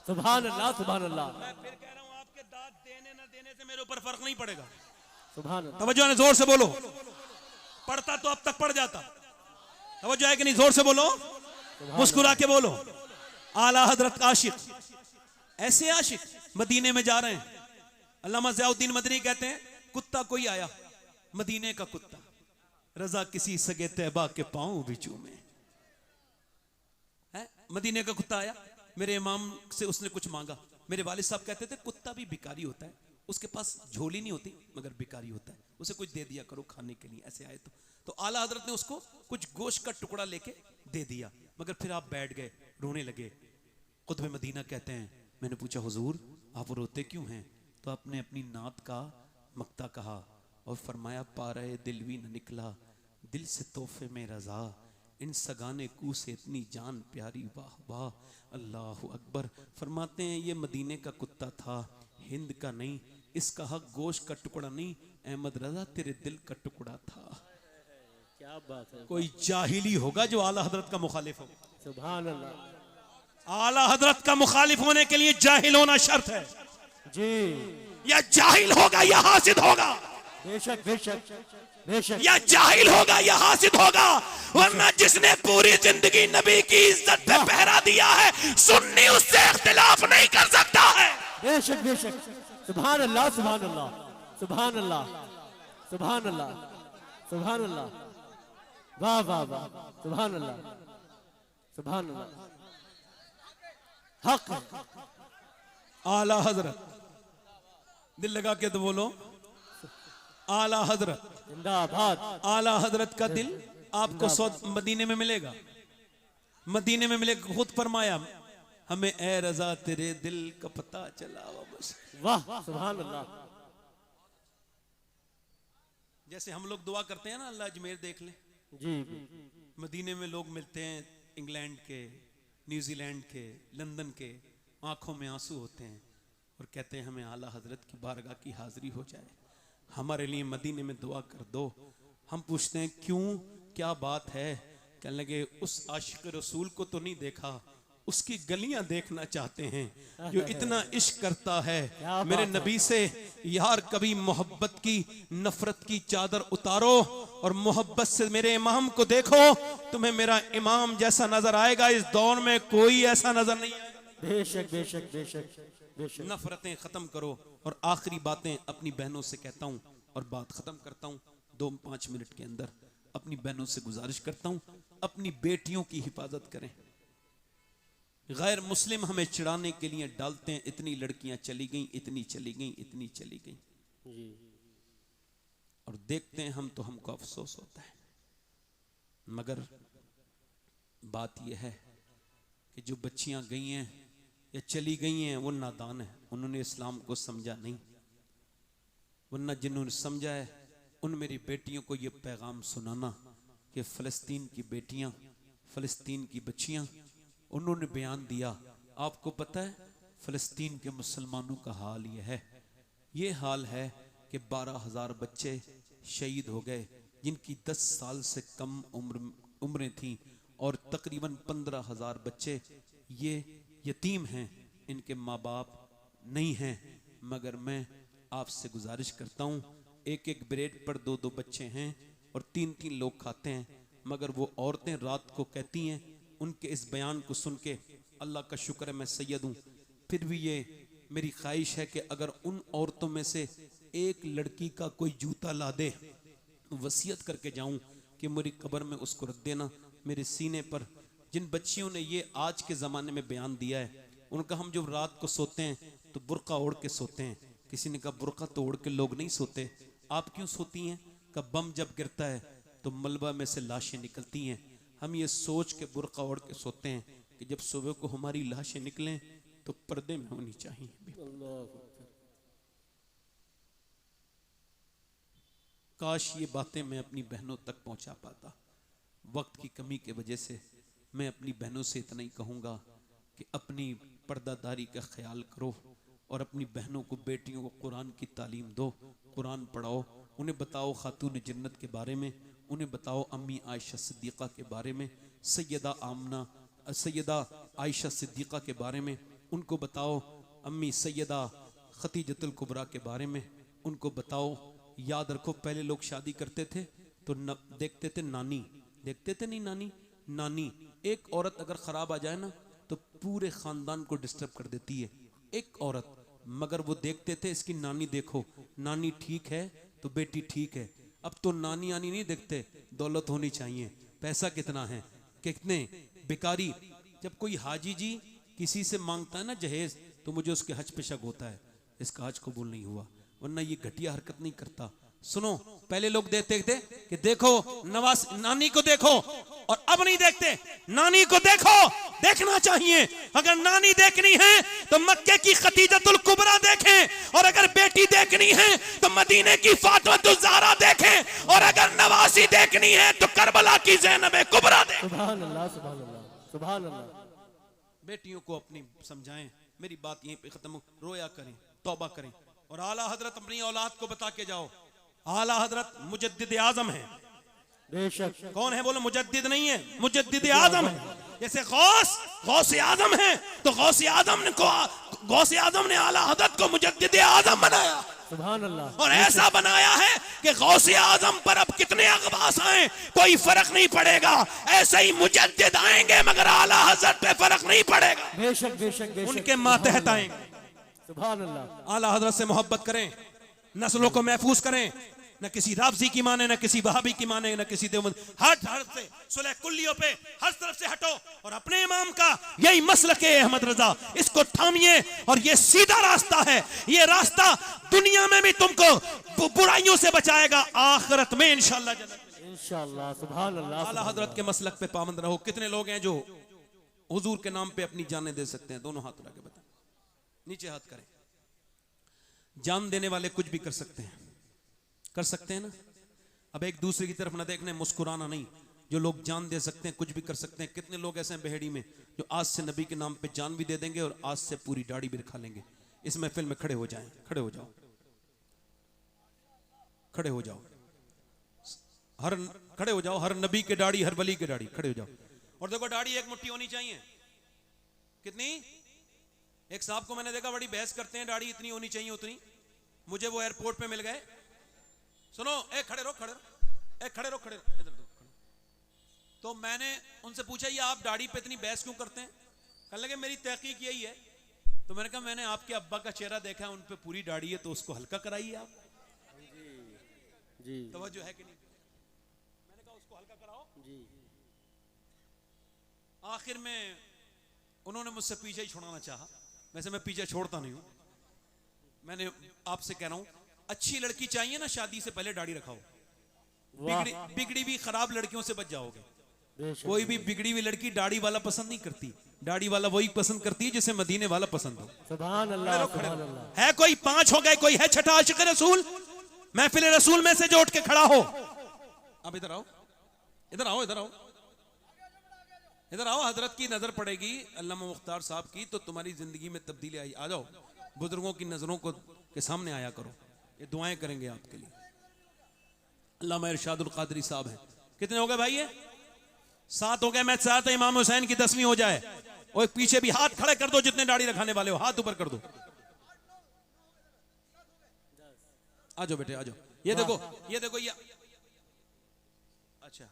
सुभान अल्लाह, सुभान अल्लाह। मैं फिर कह रहा हूं, आपके दाद देने न देने से मेरे ऊपर फर्क नहीं पड़ेगा। सुभान अल्लाह। तवज्जो है, जोर से बोलो। पढ़ता तो अब तक पढ़ जाता। तवज्जो है कि नहीं? जोर से बोलो, मुस्कुरा के बोलो। आला हजरत का आशिक, ऐसे आशिक मदीने में जा रहे हैं। अल्लामा ज़ियाउद्दीन मदनी कहते हैं कुत्ता कोई आया, मदीने का कुत्ता, रजा किसी सगे तैबा के पांव भी चूमे। मदीने का कुत्ता आया, मेरे इमाम से उसने कुछ मांगा। मेरे वालिद साहब कहते थे कुत्ता भी भिखारी होता है, उसके पास झोली नहीं होती मगर भिखारी होता है, उसे कुछ दे दिया करो खाने के लिए। ऐसे आए तो आला हजरत ने उसको कुछ गोश्त का टुकड़ा लेके दे दिया, मगर फिर आप बैठ गए, रोने लगे। कुतुब मदीना कहते हैं मैंने पूछा हुजूर आप रोते क्यों हैं? तो आपने अपनी नात का मक्ता कहा और फरमाया पा रहे दिल भी न निकला, दिल से तोहफे में रजा, इन सगाने कू से इतनी जान प्यारी, वाह वाह अल्लाह अकबर। फरमाते हैं ये मदीने का कुत्ता था, हिंद का नहीं, इसका हक गोश्त का टुकड़ा नहीं, अहमद रजा तेरे दिल का टुकड़ा था। क्या बात है। कोई जाहिली होगा जो आला हजरत का मुखालिफ हो। सुभान अल्लाह। आला हजरत का मुखालिफ होने के लिए जाहिल होना शर्त है जी। या जाहिल होगा या हासिद होगा, बेशक बेशक बेशक, या जाहिल होगा या हासिद होगा। वरना जिसने पूरी जिंदगी नबी की इज्जत पे पहरा दिया है, सुन्नी उससे इख्तिलाफ नहीं कर सकता है। बेशक बेशक। सुभान अल्लाह, सुभान अल्लाह, सुभान अल्लाह, सुभान अल्लाह, सुभान अल्लाह, वाह वाह वाह, सुभान अल्लाह, सुभान अल्लाह। हक आला हजरत दिल लगा के तो बोलो आला हजरत। जिंदाबाद। आला हजरत का दिल आपको मदीने में मिलेगा, मदीने में मिलेगा। खुद फरमाया हमें ए रजा तेरे दिल का पता चला। वाह सुभान अल्लाह। जैसे हम लोग दुआ करते हैं ना, अल्लाह अजमेर देख ले, जी मदीने में लोग मिलते हैं इंग्लैंड के, न्यूजीलैंड के, लंदन के, आंखों में आंसू होते हैं और कहते हैं हमें आला हजरत की बारगाह की हाजिरी हो जाए, हमारे लिए मदीने में दुआ कर दो। हम पूछते हैं क्यों, क्या बात है? कहने लगे उस आशिक रसूल को तो नहीं देखा, उसकी गलियां देखना चाहते हैं जो इतना इश्क करता है मेरे नबी से। यार कभी मोहब्बत की नफरत की चादर उतारो और मोहब्बत से मेरे इमाम को देखो, तुम्हें मेरा इमाम जैसा नजर आएगा। इस दौर में कोई ऐसा नजर नहीं आएगा। बेशक बेशक बेशक बेशक। नफरतें खत्म करो। और आखिरी बातें अपनी बहनों से कहता हूं और बात खत्म करता हूं 2-5 मिनट के अंदर। अपनी बहनों से गुजारिश करता हूं, अपनी बेटियों की हिफाजत करें। गैर मुस्लिम हमें चिढ़ाने के लिए डालते हैं, इतनी लड़कियां चली गई, इतनी चली गई, इतनी चली गई, और देखते हैं हम तो हमको अफसोस होता है। मगर बात यह है कि जो बच्चियां गई हैं या चली गई हैं वो नादान है, उन्होंने इस्लाम को समझा नहीं। वरना जिन्होंने समझा है उन मेरी बेटियों को ये पैगाम सुनाना कि फ़लस्तीन की बेटियां, फ़लस्तीन की बच्चियां, उन्होंने बयान दिया। आपको पता है फ़लस्तीन के मुसलमानों का हाल यह है, ये हाल है कि 12,000 बच्चे शहीद हो गए जिनकी 10 साल से कम उम्रें थीं, और तकरीबन 15,000 बच्चे ये यतीम हैं, इनके माँ बाप नहीं हैं। मगर मैं आपसे गुजारिश करता हूँ, एक एक ब्रेड पर 2-2 बच्चे हैं और 3-3 लोग खाते हैं, मगर वो औरतें रात को कहती हैं, उनके इस बयान को सुन के अल्लाह का शुक्र है मैं सैयद हूँ, फिर भी ये मेरी ख्वाहिश है कि अगर उन औरतों में से एक लड़की का कोई जूता ला दे, वसीयत करके जाऊं कि मेरी कब्र में उसको रख देना मेरे सीने पर। जिन बच्चियों ने ये आज के ज़माने में बयान दिया है, उनका हम जब रात को सोते हैं तो बुर्का ओढ़ के सोते हैं। किसी ने कहा बुर्का तो ओढ़ के लोग नहीं सोते, आप क्यों सोती हैं? का बम जब गिरता है तो मलबा में से लाशें निकलती हैं। हम ये सोच के बुर्का ओढ़ के सोते हैं कि जब सुबह को हमारी लाशें निकलें तो पर्दे में होनी चाहिए। काश ये बातें मैं अपनी बहनों तक पहुंचा पाता। वक्त की कमी के वजह से मैं अपनी बहनों से इतना ही कहूँगा कि अपनी पर्दादारी का ख्याल करो और अपनी बहनों को, बेटियों को कुरान की तालीम दो, कुरान पढ़ाओ, उन्हें बताओ खातून जन्नत के बारे में, उन्हें बताओ अम्मी आयशा सिद्दीक़ा के बारे में, सैयदा आयशा सिद्दीक़ा के बारे में, उनको बताओ अम्मी सैयदा खतीजतुल कुबरा के बारे में, उनको बताओ। याद रखो पहले लोग शादी करते थे तो देखते थे नानी, देखते थे नहीं नानी, नानी एक औरत अगर ख़राब आ जाए ना तो पूरे ख़ानदान को डिस्टर्ब कर देती है एक औरत। मगर वो देखते थे इसकी नानी देखो, नानी ठीक है तो बेटी ठीक है। अब तो नानी आनी नहीं देखते, दौलत होनी चाहिए, पैसा कितना है, कितने बेकारी। जब कोई हाजी जी किसी से मांगता है ना जहेज, तो मुझे उसके हज पे शक होता है, इसका हज कबूल नहीं हुआ, वरना ये घटिया हरकत नहीं करता। सुनो, पहले लोग देखते थे कि देखो नवाज नानी को देखो, और अब नहीं देखते, नानी को देखो, देखना चाहिए। अगर नानी देखनी है तो मक्के की खतीजतुल कुबरा देखें, और अगर बेटी देखनी है तो मदीने की फातिमा ज़हरा देखें, और अगर नवासी देखनी है तो करबला की ज़ैनब कुबरा देखें। सुभान अल्लाह, सुभान अल्लाह, सुभान अल्लाह। बेटियों को अपनी समझाएं। मेरी बात यहीं पे खत्म। रोया करें, तौबा करें, और आला हजरत अपनी औलाद को बता के जाओ, आला हजरत मुजद्दिद आजम है। बेशक। कौन है बोलो? मुजद्दिद नहीं है, मुजद्दिद आजम है। जैसे गौस आजम है तो गौस आजम ने आला हजरत को मुजद्दिद आजम बनाया। सुभान अल्लाह। और ऐसा बनाया है कि गौस आजम पर अब कितने अगबास आए कोई फर्क नहीं पड़ेगा, ऐसे ही मुजद्दिद आएंगे मगर आला हजरत पे फर्क नहीं पड़ेगा। बेशक बेशक बेशक। उनके मातहत आएंगे। सुभान अल्लाह। आला हजरत से मोहब्बत करें, नस्लों को महफूज करें, न किसी राफजी की माने, न किसी वहाबी की माने, न किसी देवबंद। हट से सुलह कुल्लियों पे हर तरफ से हटो और अपने इमाम का यही मसलक है अहमद रजा, इसको थामिए। और ये सीधा रास्ता है, ये रास्ता दुनिया में भी तुमको बुराइयों से बचाएगा, आखिरत में इंशाअल्लाह जन्नत में। इंशाअल्लाह, सुभान अल्लाह। आला हजरत के मसलक पे पाबंद रहो। कितने लोग हैं जो हुजूर के नाम पे अपनी जानें दे सकते हैं? दोनों हाथ उठा के बताएं, नीचे हाथ करें। जान देने वाले कुछ भी कर सकते हैं, कर सकते हैं ना? अब एक दूसरे की तरफ ना देखने, मुस्कुराना नहीं। जो लोग जान दे सकते हैं, कुछ भी कर सकते हैं। कितने लोग ऐसे हैं बेहड़ी में जो आज से नबी के नाम पे जान भी दे देंगे और आज से पूरी दाढ़ी भी रखा लेंगे। इस महफिल में खड़े हो जाएं, खड़े हो जाओ, खड़े हो जाओ, खड़े हो जाओ। हर नबी के दाढ़ी, हर वली के दाढ़ी, खड़े हो जाओ। और देखो दाढ़ी एक मुट्ठी होनी चाहिए। कितनी? एक साहब को मैंने देखा बड़ी बहस करते हैं, दाढ़ी इतनी होनी चाहिए उतनी। मुझे वो एयरपोर्ट पे मिल गए। सुनो, एक खड़े रहो, खड़े रहो, एक खड़े रहो, खड़े रहो, इधर दो। तो मैंने उनसे पूछा, ये आप दाढ़ी पे इतनी बहस क्यों करते हैं? कहने लगे मेरी तहकीक यही है। तो मैंने कहा मैंने आपके अब्बा का चेहरा देखा है, उन पे पूरी दाढ़ी है, तो उसको हल्का कराइए आप। जी तवज्जो है कि नहीं? मैंने कहा उसको हल्का कराओ जी। आखिर में उन्होंने मुझसे पीछे ही छुड़ाना चाहा। वैसे मैं पीछे छोड़ता नहीं हूं। मैंने आपसे कह रहा हूं, अच्छी लड़की चाहिए ना, शादी से पहले दाढ़ी रखाओ। बिगड़ी भी खराब लड़कियों से बच जाओगे। कोई भी बिगड़ी हुई लड़की दाढ़ी वाला पसंद नहीं करती। दाढ़ी वाला वही पसंद करती है जिसे मदीने वाला पसंद हो। सुभान अल्लाह, सुभान अल्लाह। है कोई? 5 हो गए, कोई है छठा आशिक रसूल? महफिल रसूल में से जो उठ के खड़ा हो। अब इधर आओ, इधर आओ, इधर आओ, इधर आओ। हजरत की नजर पड़ेगी अल्लामा मुख्तार साहब की, तो तुम्हारी जिंदगी में तब्दीली आई। आ जाओ, बुजुर्गों की नजरों को के सामने आया करो। ये दुआएं करेंगे आपके लिए। अल्लामा इरशादुल कादरी साहब हैं। कितने हो गए भाई? ये 7 हो गए। मैं चाहता इमाम हुसैन की 10वीं हो जाए। और पीछे भी हाथ खड़े कर दो, जितने दाढ़ी रखाने वाले हो हाथ ऊपर कर दो। आ जाओ बेटे, आ जाओ। ये देखो, ये देखो, ये अच्छा,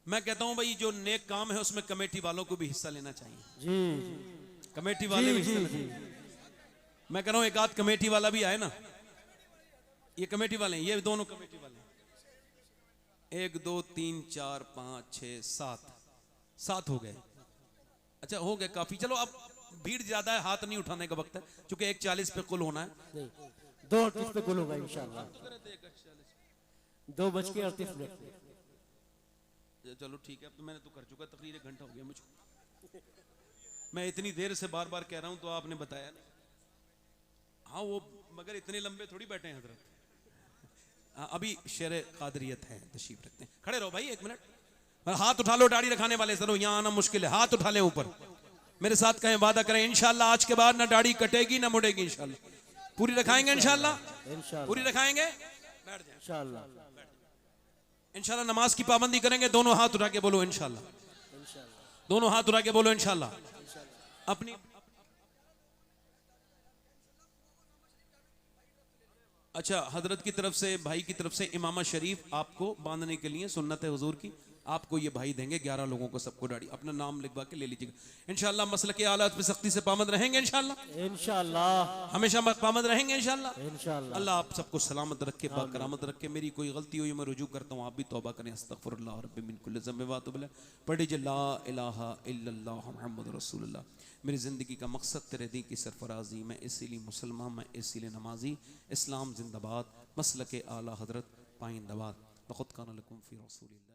मैं कहता हूं भाई जो नेक काम है उसमें कमेटी वालों को भी हिस्सा लेना चाहिए। जी कमेटी वाले भी हिस्सा लेना। मैं कह रहा हूं एक आध कमेटी वाला भी आए ना। ये कमेटी वाले हैं, ये दोनों कमेटी वाले हैं। 1 2 3 4 5 6 7 हो गए। अच्छा हो गए काफी। चलो अब भीड़ ज्यादा है, हाथ नहीं उठाने का वक्त है, क्योंकि 1:40 पे कुल होना है। नहीं, 2:38 पे कुल होगा इंशाअल्लाह। 2:38। चलो ठीक है, अब तो मैंने तो कर चुका तकरीर, 1 घंटा हो गया मुझको। मैं इतनी देर से बार बार कह रहा हूं तो आपने बताया नहीं। हाँ वो मगर इतने लंबे थोड़ी बैठे हैं हजरत। अभी शेर कादरियत है, तशरीफ रखते हैं। खड़े रहो भाई 1 मिनट। हाथ उठा लो दाढ़ी रखाने वाले। सरो यहाँ आना मुश्किल है, हाथ उठा ले ऊपर। मेरे साथ कहें, वादा करें इंशाल्लाह आज के बाद ना दाढ़ी कटेगी ना मुड़ेगी। इंशाल्लाह पूरी रखाएंगे, इंशाल्लाह पूरी रखाएंगे। बैठ जाए इंशाअल्लाह, इंशाल्लाह। नमाज की पाबंदी करेंगे। दोनों हाथ उठा के बोलो इंशाल्लाह। दोनों हाथ उठा के बोलो इंशाल्लाह। अपनी अच्छा, हजरत की तरफ से, भाई की तरफ से इमामा शरीफ आपको बांधने के लिए सुन्नत है हुजूर की, आपको ये भाई देंगे 11 लोगों को, सबको दाढ़ी अपना नाम लिखवा के ले लीजिएगा इंशाल्लाह। मसले के आलात पे सख्ती से पाबंद रहेंगे इंशाल्लाह। इंशाअल्लाह, हमेशा पाबंद रहेंगे इंशाल्लाह। इंशाअल्लाह। अल्लाह आप सबको सलामत रखे, बाकरामत रखे। मेरी कोई गलती हुई मैं रुजू करता हूँ, आप भी तौबा करें। अस्तगफिरुल्लाह रब्बी मिन कुल्लि ज़ंबिन व अतूबु इलैह। पढ़ लीजिए ला इलाहा इल्लल्लाह मुहम्मदुर रसूलुल्लाह। मेरी ज़िंदगी का मकसद तेरे दी की सरफराजी, मैं इसीलिए मुसलमान, मैं इसीलिए नमाजी। इस्लाम जिंदाबाद, मसलके आला हजरत पाइंदाबाद। लक़द काना लकुम फ़ी रसूलिल्लाह।